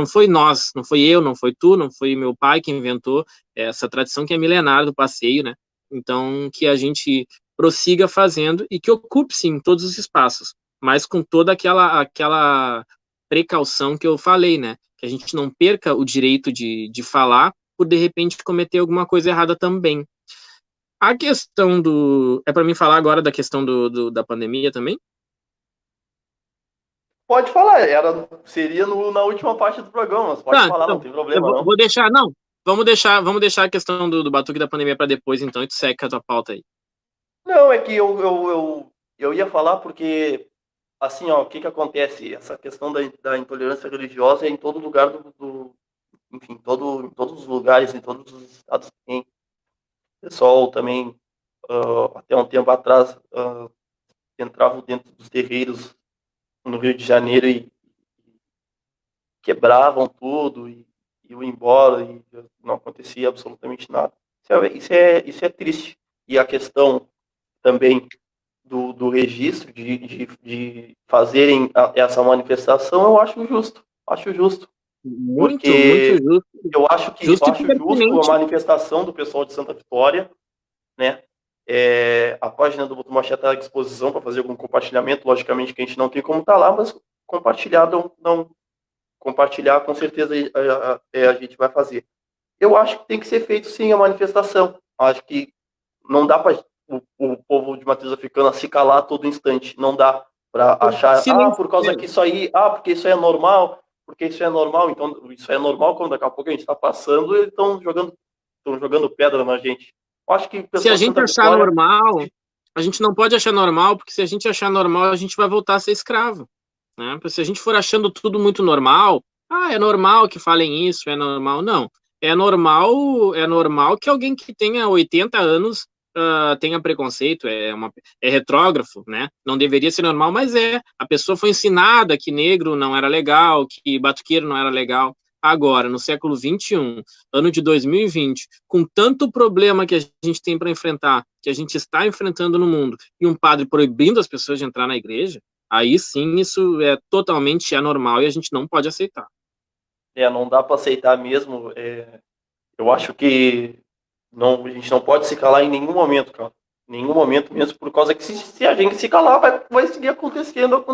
foi nós, não foi eu, não foi tu, não foi meu pai que inventou essa tradição que é milenar do passeio, né? Então, que a gente prossiga fazendo e que ocupe, sim, todos os espaços, mas com toda aquela precaução que eu falei, né? Que a gente não perca o direito de falar por, de repente, cometer alguma coisa errada também. A questão do... É para mim falar agora da questão da pandemia também? Pode falar, seria na última parte do programa, mas pode Tá, falar, não então, tem eu problema, vou, não. vou deixar, não, vamos deixar a questão do batuque da pandemia para depois, então, e tu segue com a tua pauta aí. Não, é que eu ia falar porque, assim, ó, o que acontece? Essa questão da intolerância religiosa é em todo lugar enfim, em todos os lugares, em todos os estados que tem. O pessoal também, até um tempo atrás, entravam dentro dos terreiros no Rio de Janeiro e quebravam tudo e iam embora e não acontecia absolutamente nada. Isso é triste. E a questão também do registro, de fazerem essa manifestação, eu acho justo. Acho justo. Muito, muito Porque justo, eu justo e acho justo a pertinente. manifestação do pessoal de Santa Vitória, né? A página do Botumaché está à disposição para fazer algum compartilhamento. Logicamente que a gente não tem como estar lá, mas compartilhar, não, compartilhar com certeza a gente vai fazer. Eu acho que tem que ser feito sim a manifestação. Acho que não dá para o povo de matriz africana se calar a todo instante. Não dá para achar, Silêncio. por causa que isso aí, porque isso é normal, porque isso é normal. Então, isso é normal quando daqui a pouco a gente está passando e estão jogando pedra na gente. Eu acho que o Se a pessoal de gente Santa achar Vitória, normal, a gente não pode achar normal, porque se a gente achar normal, a gente vai voltar a ser escravo, né? Porque se a gente for achando tudo muito normal, é normal que falem isso, é normal. Não. É normal que alguém que tenha 80 anos tenha preconceito, é retrógrafo, né? Não deveria ser normal, mas é. A pessoa foi ensinada que negro não era legal, que batuqueiro não era legal. Agora, no século XXI, ano de 2020, com tanto problema que a gente tem para enfrentar, que a gente está enfrentando no mundo, e um padre proibindo as pessoas de entrar na igreja, aí sim isso é totalmente anormal e a gente não pode aceitar. não dá para aceitar mesmo. Eu acho que não, a gente não pode se calar em nenhum momento, cara. Em nenhum momento mesmo, por causa que se a gente se calar, vai seguir acontecendo,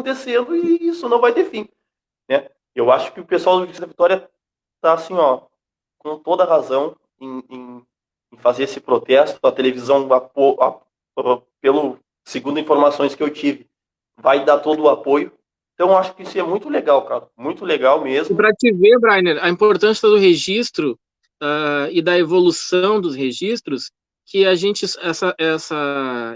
e isso não vai ter fim, né? Eu acho que o pessoal do Justiça da Vitória tá assim, ó, com toda a razão em em fazer esse protesto. A televisão, pelo segundo informações que eu tive, vai dar todo o apoio. Então, acho que isso é muito legal, cara. Muito legal E mesmo. para te ver, Brainer, a importância do registro e da evolução dos registros, que a gente,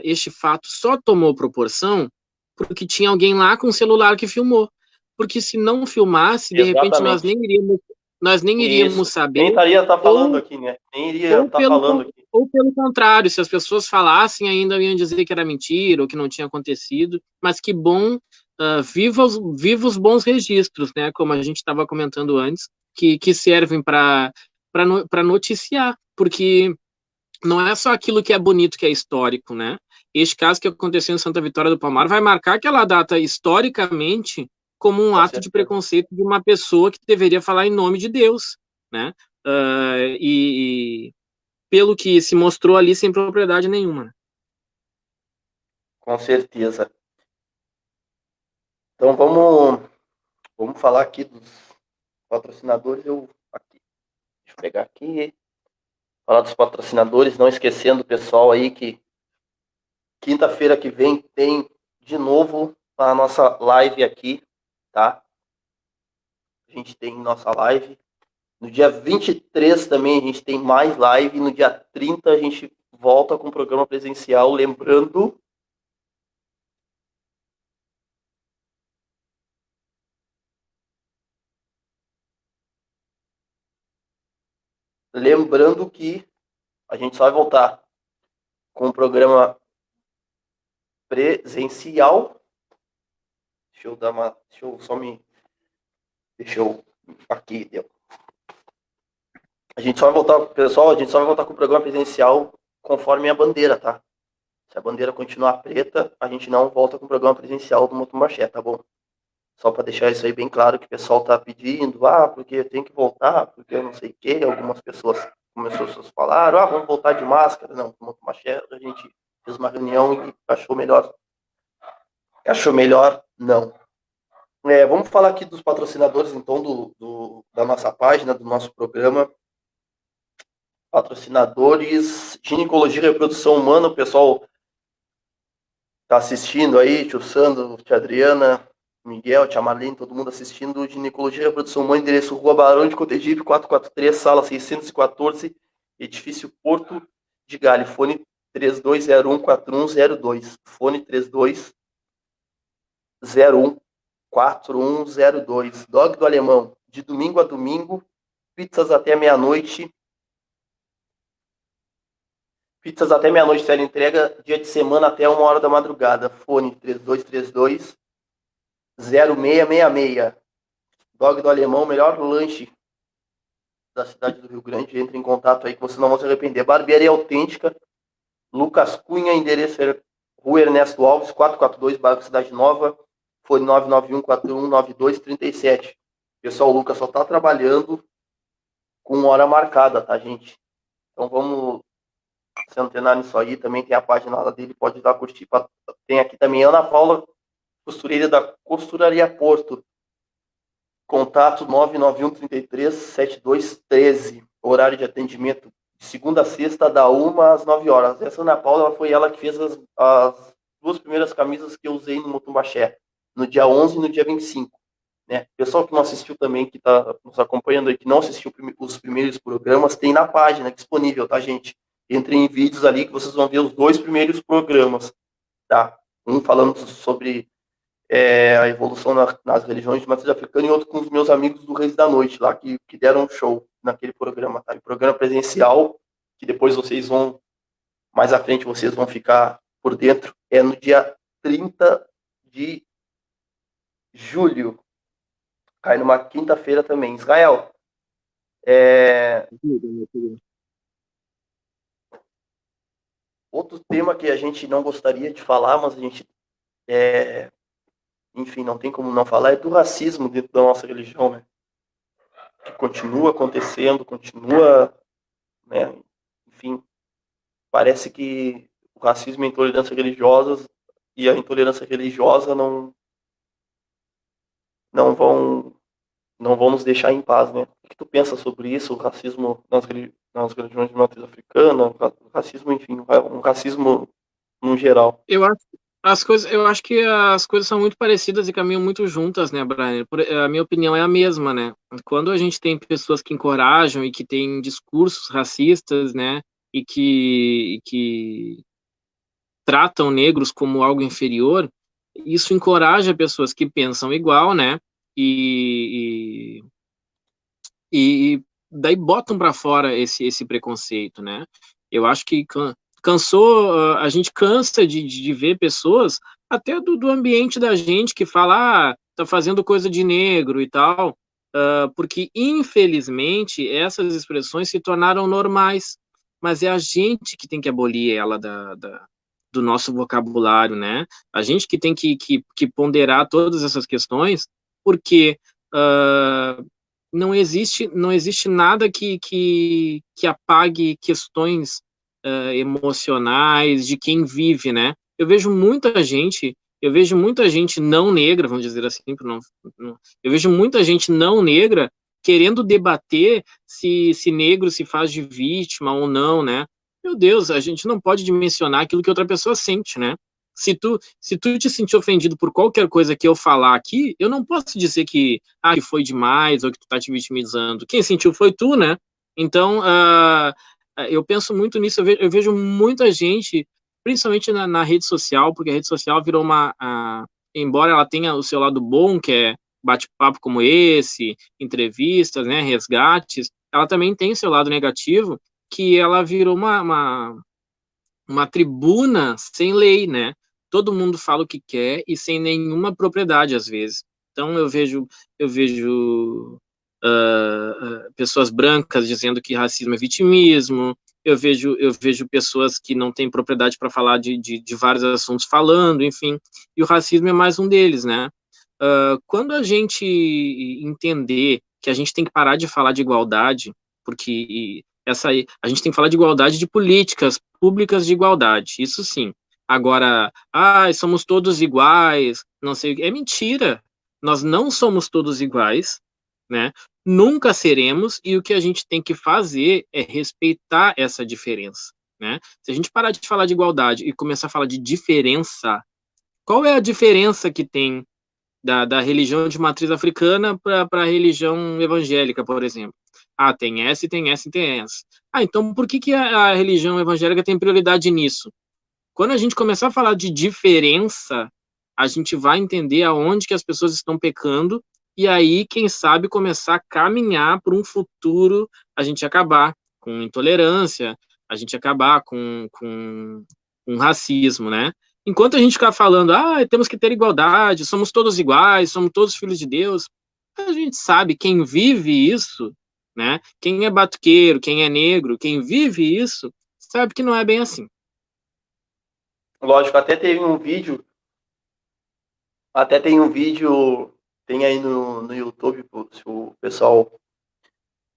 este fato só tomou proporção porque tinha alguém lá com o celular que filmou. Porque se não filmasse, de repente Exatamente. nós nem iríamos Isso. saber, Nem estaria estar falando ou, aqui, né? Nem iria ou, estar pelo, falando aqui. ou pelo contrário, se as pessoas falassem, ainda iam dizer que era mentira ou que não tinha acontecido. Mas que bom, viva os bons registros, né? Como a gente estava comentando antes, que servem para noticiar, porque não é só aquilo que é bonito que é histórico, né? Este caso que aconteceu em Santa Vitória do Palmar vai marcar aquela data historicamente como um Com ato de certeza. preconceito de uma pessoa que deveria falar em nome de Deus, né? E pelo que se mostrou ali sem propriedade nenhuma. Com certeza. Então, vamos falar aqui dos patrocinadores. Deixa eu pegar aqui. Falar dos patrocinadores, não esquecendo o pessoal aí que quinta-feira que vem tem de novo a nossa live aqui, tá? A gente tem nossa live. No dia 23 também a gente tem mais live. No dia 30 a gente volta com o programa presencial. Lembrando que a gente só vai voltar com o programa presencial. Deixa eu dar uma. Deixa eu só me. Deixa eu. Aqui, deu. A gente só vai voltar, pessoal, a gente só vai voltar com o programa presencial conforme a bandeira, tá? Se a bandeira continuar preta, a gente não volta com o programa presencial do Motumbaxé, tá bom? Só para deixar isso aí bem claro que o pessoal tá pedindo, porque tem que voltar, porque eu não sei o quê. Algumas pessoas falaram, vamos voltar de máscara. Não, no Motumbaxé a gente fez uma reunião e achou melhor. Achou melhor não. Vamos falar aqui dos patrocinadores, então, da nossa página, do nosso programa. Patrocinadores, ginecologia e reprodução humana, o pessoal tá assistindo aí, tio Sandro, tia Adriana, Miguel, tia Marlene, todo mundo assistindo. Ginecologia e reprodução humana, endereço Rua Barão de Cotegipe, 443, sala 614, edifício Porto de Galho, fone 32014102, fone 32014102. Dog do Alemão, de domingo a domingo, pizzas até meia-noite. Pizzas até meia-noite, série entrega, dia de semana até 1 hora da madrugada. Fone 3232-0666. Dog do Alemão, melhor lanche da cidade do Rio Grande. Entre em contato aí que você não vai se arrepender. Barbearia Autêntica, Lucas Cunha, endereço Rua Ernesto Alves, 442, bairro Cidade Nova. Fone 991419237. Pessoal, o Lucas só tá trabalhando com hora marcada, tá, gente? Então vamos se antenar nisso aí. Também tem a página lá dele, pode dar curtir. Tem aqui também Ana Paula, costureira da Costuraria Porto. Contato 991337213. Horário de atendimento de segunda a sexta, da 1 às 9 horas. Essa Ana Paula foi ela que fez as duas primeiras camisas que eu usei no Motumbaxé, no dia 11 e no dia 25. Né? Pessoal que não assistiu também, que está nos acompanhando aí, que não assistiu os primeiros programas, tem na página disponível, tá, gente? Entrem em vídeos ali que vocês vão ver os dois primeiros programas, tá? Um falando sobre a evolução nas religiões de matriz africana e outro com os meus amigos do Reis da Noite lá, que deram um show naquele programa, tá? E programa presencial, que depois mais à frente vocês vão ficar por dentro, é no dia 30 de julho. Cai numa quinta-feira também. Israel, outro tema que a gente não gostaria de falar, mas a gente, enfim, não tem como não falar, é do racismo dentro da nossa religião, né? Que continua acontecendo, né? Enfim, parece que o racismo e a intolerância religiosas e a intolerância religiosa não vão nos deixar em paz, né? O que tu pensa sobre isso, o racismo nas religiões de matriz africana, racismo, enfim, um racismo no geral. Eu acho que as coisas são muito parecidas e caminham muito juntas, né, Brian? A minha opinião é a mesma, né? Quando a gente tem pessoas que encorajam e que têm discursos racistas, né, e que tratam negros como algo inferior, isso encoraja pessoas que pensam igual, né? E, e daí botam para fora esse preconceito, né? Eu acho que cansou, a gente cansa de ver pessoas, até do ambiente da gente, que fala, tá fazendo coisa de negro e tal, porque infelizmente essas expressões se tornaram normais, mas é a gente que tem que abolir ela do nosso vocabulário, né? A gente que tem que ponderar todas essas questões, porque não existe nada que apague questões emocionais de quem vive, né? Eu vejo muita gente não negra, vamos dizer assim, eu vejo muita gente não negra querendo debater se negro se faz de vítima ou não, né? Meu Deus, a gente não pode dimensionar aquilo que outra pessoa sente, né? Se tu te sentir ofendido por qualquer coisa que eu falar aqui, eu não posso dizer que foi demais ou que tu tá te vitimizando. Quem sentiu foi tu, né? Então, eu penso muito nisso. Eu vejo muita gente, principalmente na rede social, porque a rede social virou embora ela tenha o seu lado bom, que é bate-papo como esse, entrevistas, né, resgates, ela também tem seu lado negativo, que ela virou uma tribuna sem lei, né? Todo mundo fala o que quer e sem nenhuma propriedade, às vezes. Então eu vejo pessoas brancas dizendo que racismo é vitimismo. Eu vejo pessoas que não têm propriedade para falar de vários assuntos falando, enfim. E o racismo é mais um deles, né? Quando a gente entender que a gente tem que parar de falar de igualdade, porque a gente tem que falar de igualdade de políticas públicas de igualdade, isso sim. Agora, somos todos iguais, não sei, é mentira. Nós não somos todos iguais, né? Nunca seremos, e o que a gente tem que fazer é respeitar essa diferença, né? Se a gente parar de falar de igualdade e começar a falar de diferença, qual é a diferença que tem da religião de matriz africana para a religião evangélica, por exemplo? Tem essa e tem essa e tem essa. Então por que a religião evangélica tem prioridade nisso? Quando a gente começar a falar de diferença, a gente vai entender aonde que as pessoas estão pecando e aí, quem sabe, começar a caminhar para um futuro, a gente acabar com intolerância, a gente acabar com racismo, né? Enquanto a gente ficar falando, temos que ter igualdade, somos todos iguais, somos todos filhos de Deus, a gente sabe, quem vive isso, né? Quem é batuqueiro, quem é negro, quem vive isso, sabe que não é bem assim. Lógico, até tem um vídeo, tem aí no YouTube, se o pessoal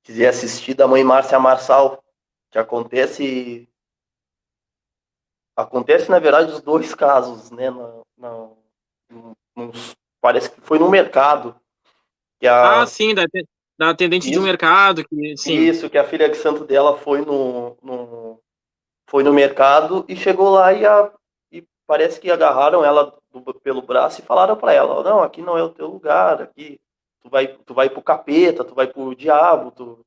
quiser assistir, da mãe Márcia Marçal, que acontece na verdade os dois casos, né? Parece que foi no mercado que Sim, da atendente de isso, mercado, sim. que a filha de santo dela foi no mercado e chegou lá e parece que agarraram ela pelo braço e falaram para ela, não, aqui não é o teu lugar, aqui tu vai pro capeta, tu vai pro diabo, tu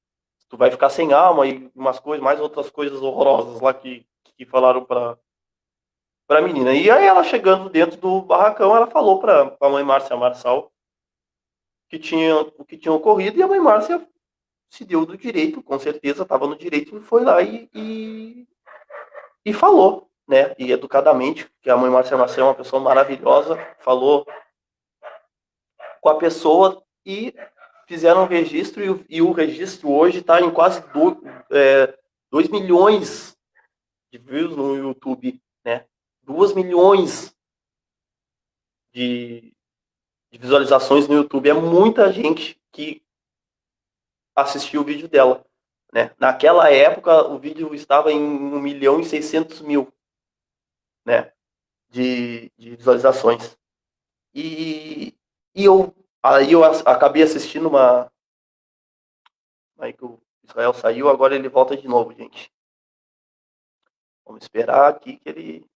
vai ficar sem alma e umas coisas, mais outras coisas horrorosas lá que falaram pra menina. E aí ela chegando dentro do barracão, ela falou pra mãe Márcia Marçal o que tinha ocorrido, e a mãe Márcia se deu do direito, com certeza estava no direito, e foi lá e falou, né? E educadamente, que a mãe Márcia Maciel é uma pessoa maravilhosa, falou com a pessoa e fizeram um registro, e o registro hoje está em quase 2 milhões de views no YouTube, né? 2 milhões de, de visualizações no YouTube. É muita gente que assistiu o vídeo dela. Né? Naquela época, o vídeo estava em 1.600.000, né, de visualizações. E, aí eu acabei assistindo Israel saiu, agora ele volta de novo, gente. Vamos esperar aqui que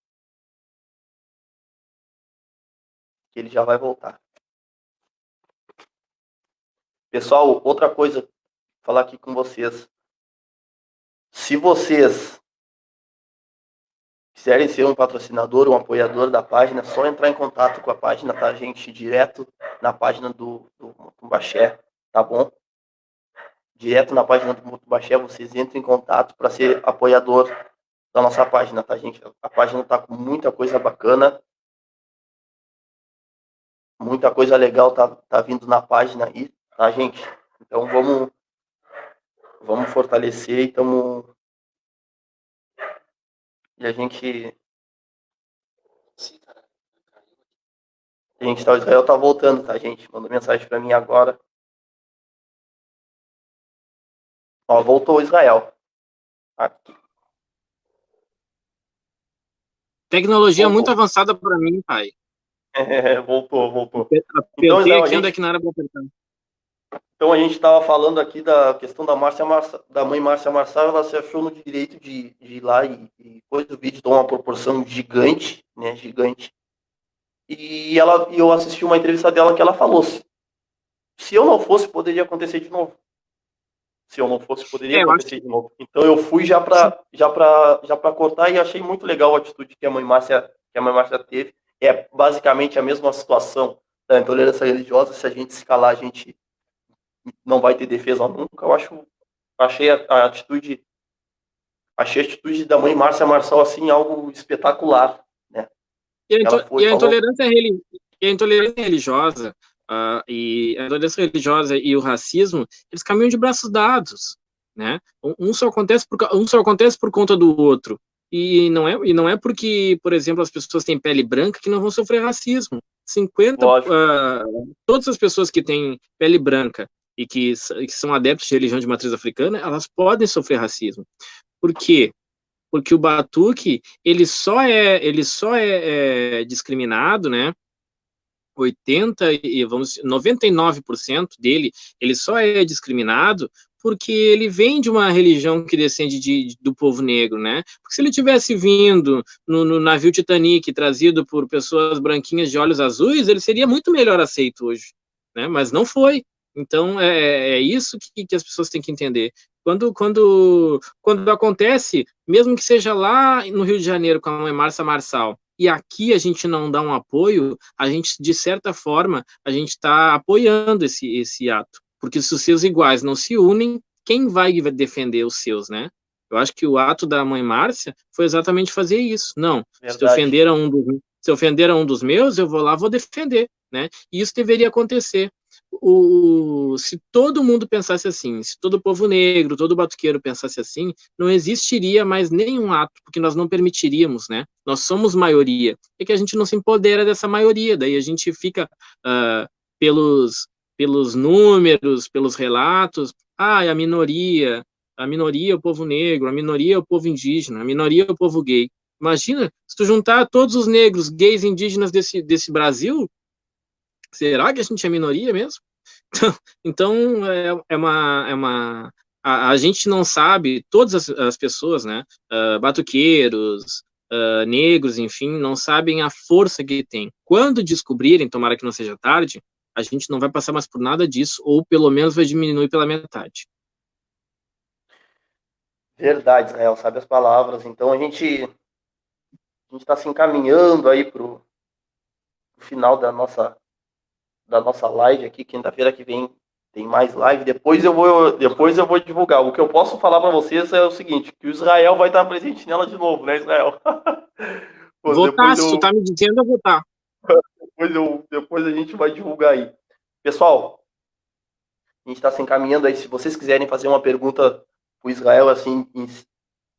ele já vai voltar. Pessoal, outra coisa, vou falar aqui com vocês. Se vocês quiserem ser um patrocinador, um apoiador da página, é só entrar em contato com a página, tá, gente? Direto na página do Mutumbaxé, tá bom? Direto na página do Mutumbaxé, vocês entram em contato para ser apoiador da nossa página, tá, gente? A página tá com muita coisa bacana, muita coisa legal tá vindo na página aí, tá, gente? Então vamos fortalecer e a gente tá, o Israel tá voltando, tá, gente? Mandou mensagem para mim agora. Ó, voltou o Israel. Aqui. Tecnologia muito avançada para mim, pai. Voltou. Então, Israel, aqui onde é que não era pra apertar. Então a gente estava falando aqui da questão da da mãe Márcia Marçal, ela se achou no direito de ir lá e depois o vídeo tomou uma proporção gigante, né, gigante. E eu assisti uma entrevista dela que ela falou: se eu não fosse, poderia acontecer de novo. Se eu não fosse, poderia acontecer de novo. Então eu fui já para cortar e achei muito legal a atitude que a mãe Márcia teve. É basicamente a mesma situação da intolerância religiosa. Se a gente se calar, a gente não vai ter defesa nunca. Achei a atitude da mãe Márcia Marçal assim algo espetacular, né? E a intolerância religiosa e a intolerância religiosa e o racismo, eles caminham de braços dados, né? Um só acontece por conta do outro. E não é porque, por exemplo, as pessoas têm pele branca que não vão sofrer racismo. Todas as pessoas que têm pele branca e que são adeptos de religião de matriz africana, elas podem sofrer racismo. Por quê? Porque o batuque, ele só é discriminado, né? 99% dele, ele só é discriminado porque ele vem de uma religião que descende do povo negro, né? Porque se ele tivesse vindo no navio Titanic, trazido por pessoas branquinhas de olhos azuis, ele seria muito melhor aceito hoje, né? Mas não foi. Então, é isso que as pessoas têm que entender. Quando acontece, mesmo que seja lá no Rio de Janeiro com a mãe Márcia Marçal, e aqui a gente não dá um apoio, a gente, de certa forma, a gente está apoiando esse ato. Porque se os seus iguais não se unem, quem vai defender os seus, né? Eu acho que o ato da mãe Márcia foi exatamente fazer isso. Não, se ofenderam um dos meus, eu vou lá, vou defender, né? E isso deveria acontecer. Se todo mundo pensasse assim, se todo o povo negro, todo batuqueiro pensasse assim, não existiria mais nenhum ato, porque nós não permitiríamos, né? Nós somos maioria, é que a gente não se empodera dessa maioria, daí a gente fica pelos números, pelos relatos, é a minoria é o povo negro, a minoria é o povo indígena, a minoria é o povo gay. Imagina, se tu juntar todos os negros, gays, indígenas desse Brasil, será que a gente é minoria mesmo? Então a gente não sabe, todas as pessoas, né, batuqueiros, negros, enfim, não sabem a força que tem. Quando descobrirem, tomara que não seja tarde, a gente não vai passar mais por nada disso, ou pelo menos vai diminuir pela metade. Verdade, Israel, sabe as palavras. Então a gente está se encaminhando aí para o final da nossa live aqui. Quinta-feira que vem tem mais live. Depois eu vou divulgar. O que eu posso falar para vocês é o seguinte, que o Israel vai estar presente nela de novo, né, Israel? Votar, se tu tá me dizendo, eu vou votar. Depois a gente vai divulgar aí. Pessoal, a gente está se encaminhando aí. Se vocês quiserem fazer uma pergunta pro Israel, assim,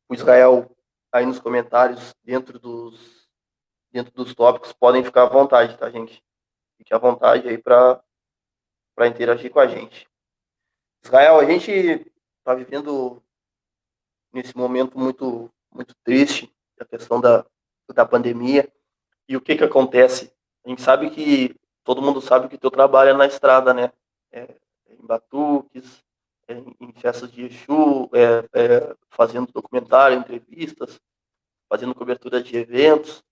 o Israel aí nos comentários, dentro dos tópicos, podem ficar à vontade, tá, gente? Fique à vontade aí para interagir com a gente. Israel, a gente está vivendo nesse momento muito, muito triste, a questão da pandemia. E o que acontece? A gente sabe todo mundo sabe que o teu trabalho é na estrada, né? Em batuques, em festas de Exu, fazendo documentário, entrevistas, fazendo cobertura de eventos.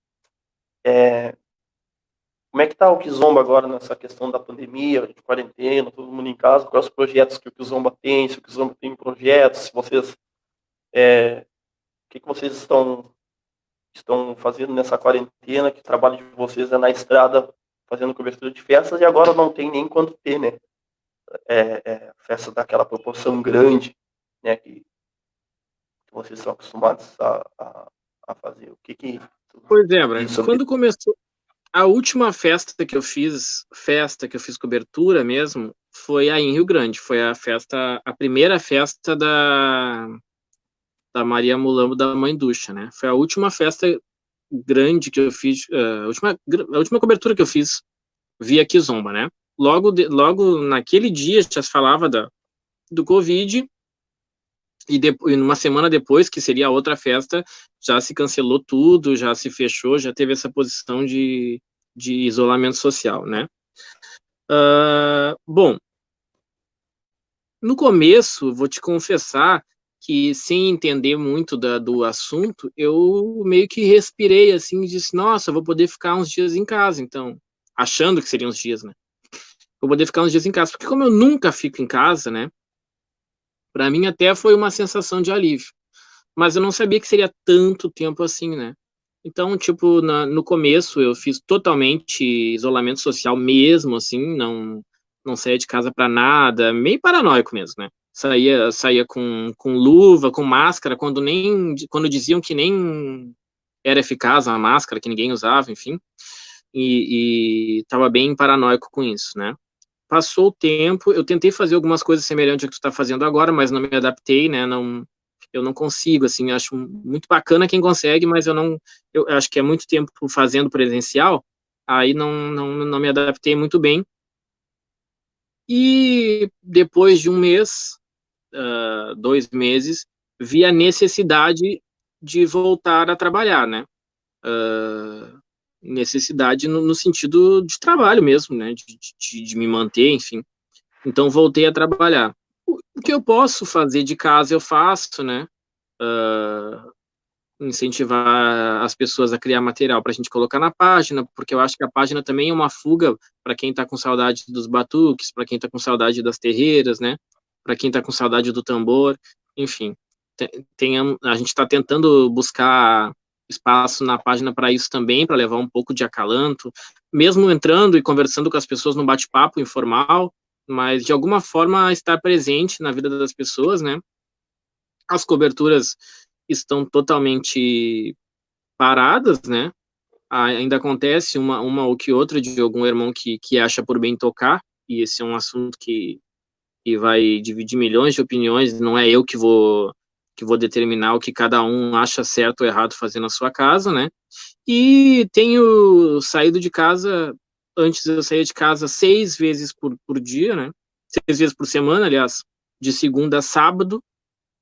Como é que está o Kizomba agora nessa questão da pandemia, de quarentena, todo mundo em casa? Quais os projetos que o Kizomba tem? Se o Kizomba tem projetos, se vocês, o que vocês estão fazendo nessa quarentena, que o trabalho de vocês é na estrada, fazendo cobertura de festas, e agora não tem nem quando ter, né? Festa daquela proporção grande, né? Que vocês são acostumados a fazer. O que Pois é, Brian, diz sobre quando começou a última festa que eu fiz cobertura mesmo, foi aí em Rio Grande, foi a primeira festa da Maria Mulambo da Mãe Ducha, né? Foi a última festa grande que eu fiz, a última cobertura que eu fiz via Kizomba, né? Logo naquele dia já se falava do Covid, e numa semana depois, que seria a outra festa, já se cancelou tudo, já se fechou, já teve essa posição de isolamento social, né? Bom, no começo, vou te confessar que, sem entender muito do assunto, eu meio que respirei assim e disse, nossa, vou poder ficar uns dias em casa, então, achando que seriam uns dias, né? Vou poder ficar uns dias em casa, porque como eu nunca fico em casa, né? Para mim até foi uma sensação de alívio, mas eu não sabia que seria tanto tempo assim, né? Então, tipo, no começo eu fiz totalmente isolamento social mesmo, assim, não saía de casa para nada, meio paranoico mesmo, né? Saía com luva, com máscara, quando diziam que nem era eficaz a máscara, que ninguém usava, enfim, e tava bem paranoico com isso, né? Passou o tempo, eu tentei fazer algumas coisas semelhantes ao que tu está fazendo agora, mas não me adaptei, né? Eu não consigo, assim, acho muito bacana quem consegue, mas eu acho que é muito tempo fazendo presencial, aí não me adaptei muito bem. E depois de um mês, 2 meses, vi a necessidade de voltar a trabalhar, né? Necessidade no sentido de trabalho mesmo, né? De me manter, enfim. Então voltei a trabalhar. O que eu posso fazer de casa eu faço, né? Incentivar as pessoas a criar material para a gente colocar na página, porque eu acho que a página também é uma fuga para quem está com saudade dos batuques, para quem está com saudade das terreiras, né? Para quem está com saudade do tambor, enfim. A gente está tentando buscar espaço na página para isso também, para levar um pouco de acalanto, mesmo entrando e conversando com as pessoas num bate-papo informal, mas de alguma forma estar presente na vida das pessoas, né? As coberturas estão totalmente paradas, né? Ainda acontece uma ou que outra de algum irmão que acha por bem tocar, e esse é um assunto que vai dividir milhões de opiniões, não é eu que vou determinar o que cada um acha certo ou errado fazer na sua casa, né? E tenho saído de casa, antes eu saía de casa 6 vezes por dia, né? 6 vezes por semana, aliás, de segunda a sábado,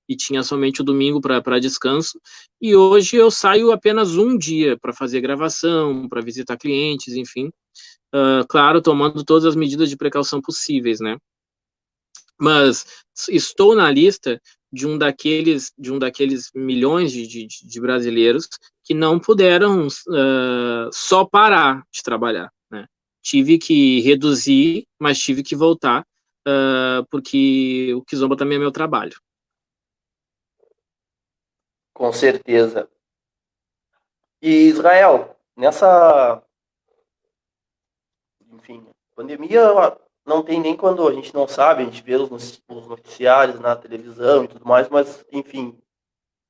e tinha somente o domingo para descanso. E hoje eu saio apenas um dia para fazer gravação, para visitar clientes, enfim. Claro, tomando todas as medidas de precaução possíveis, né? Mas estou na lista de um daqueles milhões de brasileiros que não puderam só parar de trabalhar, né? Tive que reduzir, mas tive que voltar, porque o Kizomba também é meu trabalho. com certeza. E Israel, nessa, enfim, pandemia não tem nem quando a gente não sabe, a gente vê os noticiários na televisão e tudo mais, mas, enfim,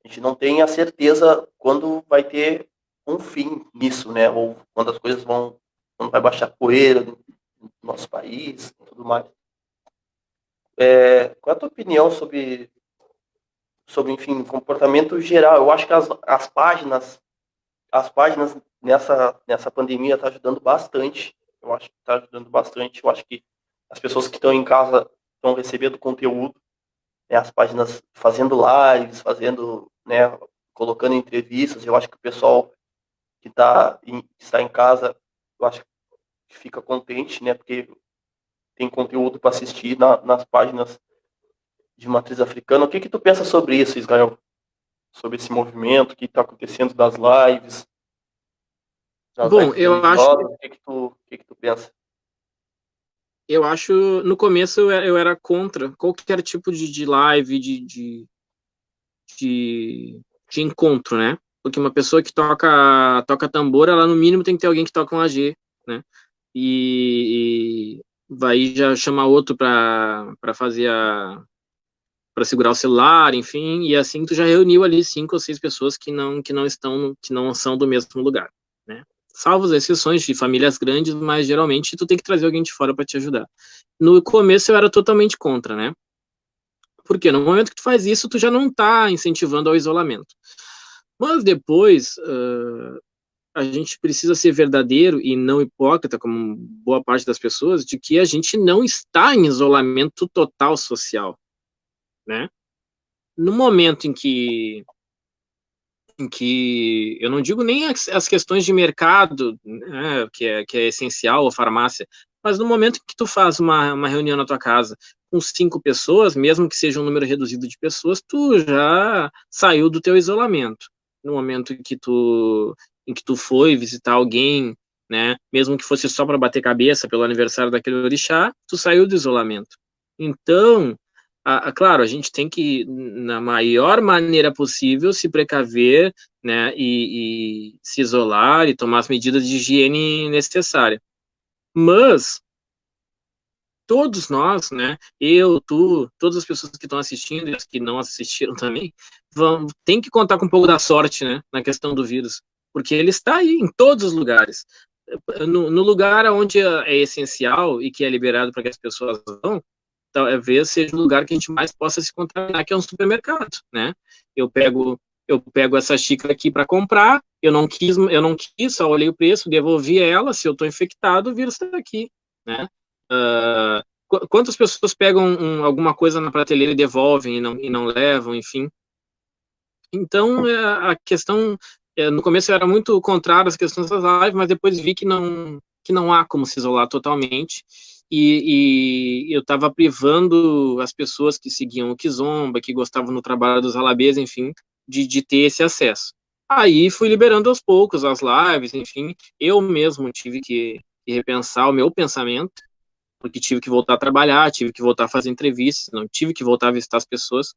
a gente não tem a certeza quando vai ter um fim nisso, né? Ou quando as coisas quando vai baixar poeira no nosso país e tudo mais. Qual é a tua opinião sobre, enfim, comportamento geral? Eu acho que as páginas nessa pandemia estão ajudando bastante. Eu acho que está ajudando bastante. Eu acho que as pessoas que estão em casa estão recebendo conteúdo, né, as páginas fazendo lives, né, colocando entrevistas. Eu acho que o pessoal que está em casa, eu acho que fica contente, né, porque tem conteúdo para assistir nas páginas de matriz africana. O que tu pensa sobre isso, Israel? Sobre esse movimento que está acontecendo das Bom, lives religiosas, o que tu pensa? eu acho, no começo eu era contra qualquer tipo de live, de, de encontro, né? Porque uma pessoa que toca tambor, ela no mínimo tem que ter alguém que toca um AG, né? E vai já chamar outro para fazer para segurar o celular, enfim, e assim tu já reuniu ali 5 ou 6 pessoas que não são do mesmo lugar, né? Salvo as exceções de famílias grandes, mas geralmente tu tem que trazer alguém de fora para te ajudar. No começo eu era totalmente contra, né? Porque no momento que tu faz isso, tu já não tá incentivando ao isolamento. Mas depois, a gente precisa ser verdadeiro e não hipócrita, como boa parte das pessoas, de que a gente não está em isolamento total social, né? No momento em que eu não digo nem as questões de mercado, né, que é essencial, ou farmácia, mas no momento em que tu faz uma reunião na tua casa com 5 pessoas, mesmo que seja um número reduzido de pessoas, tu já saiu do teu isolamento. No momento em que tu foi visitar alguém, né, mesmo que fosse só para bater cabeça pelo aniversário daquele orixá, tu saiu do isolamento. Então, claro, a gente tem que, na maior maneira possível, se precaver, né, e se isolar e tomar as medidas de higiene necessárias. Mas todos nós, né, eu, tu, todas as pessoas que estão assistindo e as que não assistiram também, tem que contar com um pouco da sorte, né, na questão do vírus, porque ele está aí em todos os lugares. No lugar onde é essencial e que é liberado para que as pessoas vão, talvez seja o lugar que a gente mais possa se contaminar, que é um supermercado, né? Eu pego essa xícara aqui para comprar, eu não quis, só olhei o preço, devolvi ela, se eu estou infectado, o vírus está aqui, né? Quantas pessoas pegam alguma coisa na prateleira e devolvem e não levam, enfim. Então, a questão, no começo eu era muito contrário às questões das lives, mas depois vi que não há como se isolar totalmente, e eu estava privando as pessoas que seguiam o Kizomba, que gostavam do trabalho dos Alabês, enfim, de ter esse acesso. Aí fui liberando aos poucos as lives, enfim, eu mesmo tive que repensar o meu pensamento, porque tive que voltar a trabalhar, tive que voltar a fazer entrevistas, não tive que voltar a visitar as pessoas,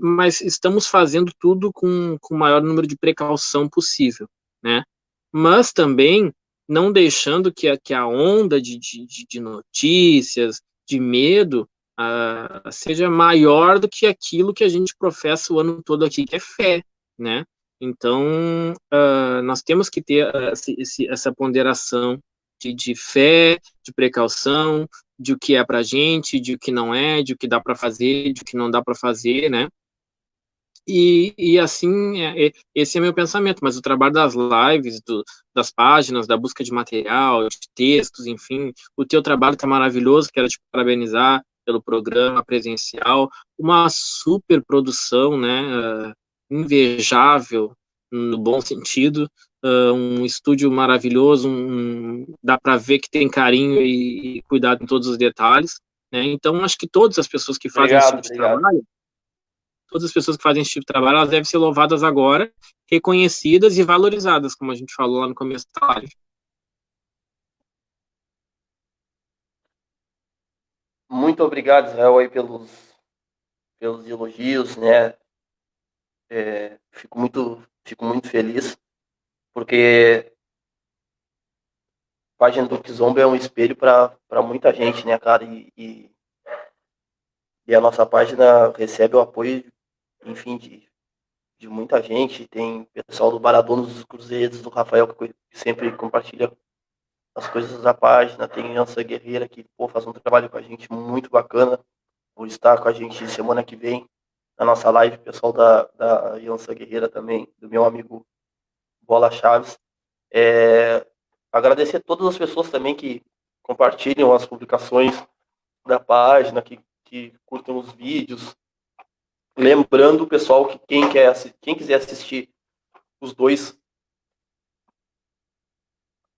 mas estamos fazendo tudo com o maior número de precaução possível, né? Mas também não deixando que a onda de notícias, de medo, seja maior do que aquilo que a gente professa o ano todo aqui, que é fé, né? Então, nós temos que ter essa ponderação de fé, de precaução, de o que é pra gente, de o que não é, de o que dá para fazer, de o que não dá para fazer, né? E assim, esse é meu pensamento, mas o trabalho das lives, das páginas, da busca de material, de textos, enfim, o teu trabalho está maravilhoso, quero te parabenizar pelo programa presencial, uma super produção, né, invejável, no bom sentido, um estúdio maravilhoso, dá para ver que tem carinho e cuidado em todos os detalhes, né, então acho que todas as pessoas que fazem esse Obrigado, tipo de obrigado. trabalho, todas as pessoas que fazem esse tipo de trabalho, elas devem ser louvadas agora, reconhecidas e valorizadas, como a gente falou lá no começo da live. Muito obrigado, Israel, aí pelos elogios, né? Fico muito feliz, porque a página do Kizomba é um espelho para muita gente, né, cara? E a nossa página recebe o apoio, enfim, de muita gente. Tem pessoal do Baradonos dos Cruzeiros, do Rafael, que sempre compartilha as coisas da página. Tem Ansa Guerreira, que pô, faz um trabalho com a gente muito bacana. Vou estar com a gente semana que vem na nossa live, pessoal da Ansa Guerreira também, do meu amigo Bola Chaves. Agradecer a todas as pessoas também que compartilham as publicações da página, que curtam os vídeos. Lembrando, pessoal, que quem quiser assistir os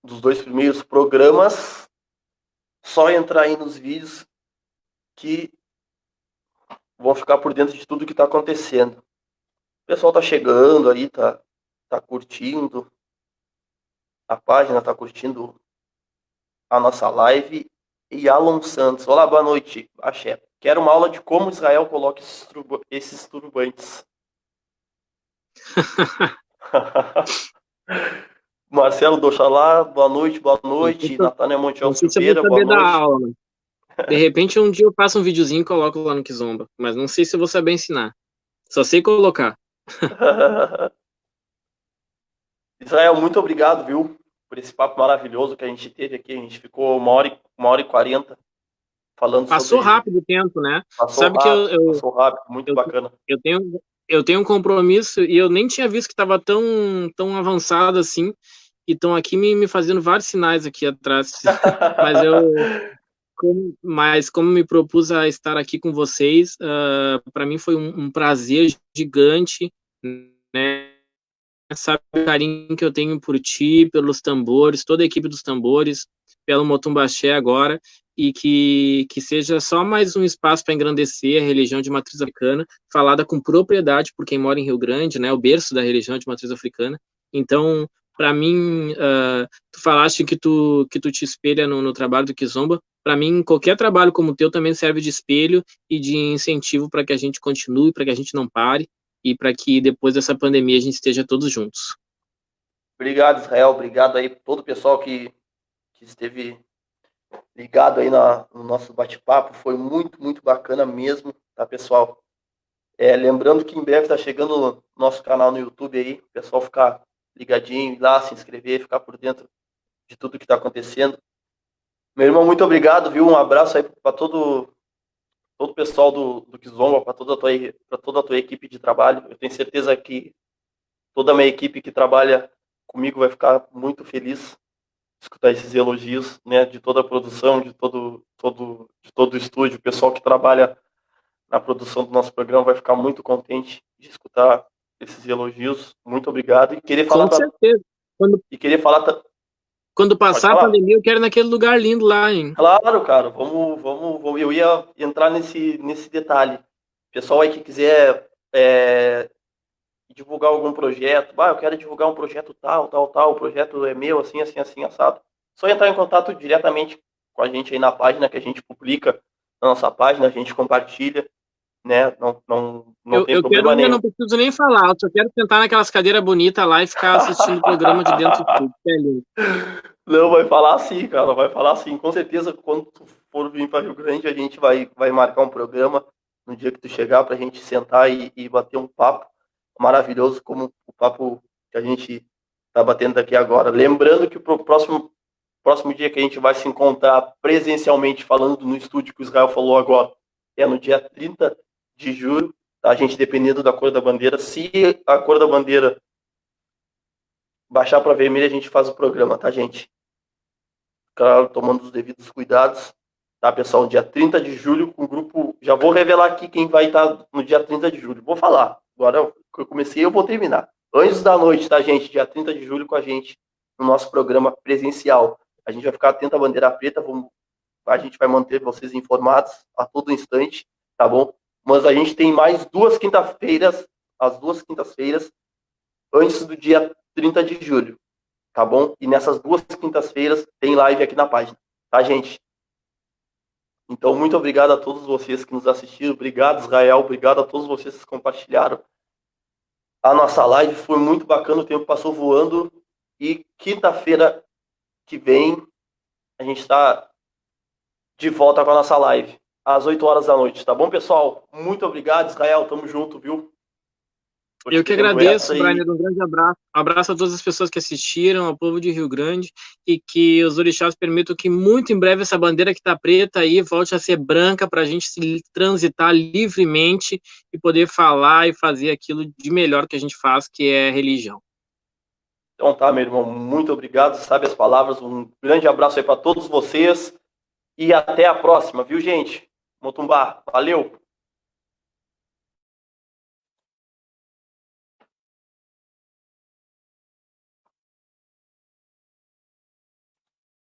dos dois primeiros programas, só entrar aí nos vídeos que vão ficar por dentro de tudo que está acontecendo. O pessoal tá chegando aí, tá curtindo a página, tá curtindo a nossa live. E Alan Santos, olá, boa noite, axé. Quero uma aula de como Israel coloca esses turbantes. Marcelo Dochalá, boa noite, boa noite. Natânia Montiel Não sei se eu vou Silveira, boa saber dar noite. aula, né? De repente, um dia eu faço um videozinho e coloco lá no Kizomba, mas não sei se eu vou saber ensinar. Só sei colocar. Israel, muito obrigado, viu, por esse papo maravilhoso que a gente teve aqui. A gente ficou 1h40 falando Passou sobre. rápido o tempo, né? Passou Sabe que rápido, passou rápido, muito eu, bacana. eu tenho um compromisso e eu nem tinha visto que estava tão avançado assim, e estão aqui me fazendo vários sinais aqui atrás. Mas como me propus a estar aqui com vocês, para mim foi um prazer gigante, né? Sabe o carinho que eu tenho por ti, pelos tambores, toda a equipe dos tambores, pelo Motumbaxé agora, e que seja só mais um espaço para engrandecer a religião de matriz africana, falada com propriedade por quem mora em Rio Grande, né, o berço da religião de matriz africana. Então, para mim, tu falaste que tu te espelha no trabalho do Kizomba. Para mim, qualquer trabalho como o teu também serve de espelho e de incentivo para que a gente continue, para que a gente não pare e para que depois dessa pandemia a gente esteja todos juntos. Obrigado, Israel. Obrigado aí por todo o pessoal que esteve ligado aí no nosso bate-papo. Foi muito, muito bacana mesmo, tá, pessoal? Lembrando que em breve está chegando o nosso canal no YouTube aí, o pessoal ficar ligadinho, ir lá, se inscrever, ficar por dentro de tudo que está acontecendo. Meu irmão, muito obrigado, viu? Um abraço aí para todo o pessoal do Kizomba, para toda a tua equipe de trabalho. Eu tenho certeza que toda a minha equipe que trabalha comigo vai ficar muito feliz de escutar esses elogios, né, de toda a produção, de todo o estúdio, o pessoal que trabalha na produção do nosso programa vai ficar muito contente de escutar esses elogios. Muito obrigado e querer falar Com certeza. Quando, e querer falar quando pode passar a falar. pandemia, eu quero ir naquele lugar lindo lá, hein? Claro, cara, vamos, eu ia entrar nesse detalhe. Pessoal aí que quiser divulgar algum projeto, eu quero divulgar um projeto tal, o projeto é meu, assim, assim, assim, assado. Só entrar em contato diretamente com a gente aí na página que a gente publica na nossa página, a gente compartilha, né? Não tem Eu quero problema ir, eu nenhum. não preciso nem falar, eu só quero sentar naquelas cadeiras bonitas lá e ficar assistindo o programa de dentro do estúdio. Que é lindo. Não, vai falar sim, cara, vai falar sim. Com certeza, quando tu for vir para Rio Grande, a gente vai marcar um programa no dia que tu chegar para a gente sentar e bater um papo maravilhoso, como o papo que a gente está batendo aqui agora. Lembrando que o próximo dia que a gente vai se encontrar presencialmente, falando no estúdio que o Israel falou agora, é no dia 30 de julho, tá? A gente dependendo da cor da bandeira. Se a cor da bandeira baixar para vermelho, a gente faz o programa, tá, gente? Claro, tomando os devidos cuidados, tá, pessoal? Dia 30 de julho, com o grupo. Já vou revelar aqui quem vai estar no dia 30 de julho. Vou falar. Agora que eu comecei, eu vou terminar. Anjos da Noite, tá, gente? Dia 30 de julho com a gente no nosso programa presencial. A gente vai ficar atento à bandeira preta, a gente vai manter vocês informados a todo instante, tá bom? Mas a gente tem mais as 2 quintas-feiras, antes do dia 30 de julho, tá bom? E nessas 2 quintas-feiras tem live aqui na página, tá, gente? Então, muito obrigado a todos vocês que nos assistiram. Obrigado, Israel. Obrigado a todos vocês que compartilharam a nossa live. Foi muito bacana, o tempo passou voando. E quinta-feira que vem, a gente está de volta com a nossa live, às 8 horas da noite, tá bom, pessoal? Muito obrigado, Israel. Tamo junto, viu? Tô te Eu que devendo agradeço, essa Brian, e um grande abraço. Abraço a todas as pessoas que assistiram, ao povo de Rio Grande, e que os orixás permitam que muito em breve essa bandeira que está preta aí volte a ser branca para a gente se transitar livremente e poder falar e fazer aquilo de melhor que a gente faz, que é religião. então tá, meu irmão. Muito obrigado. Sabe as palavras. Um grande abraço aí para todos vocês. E até a próxima, viu, gente? Motumbá, valeu!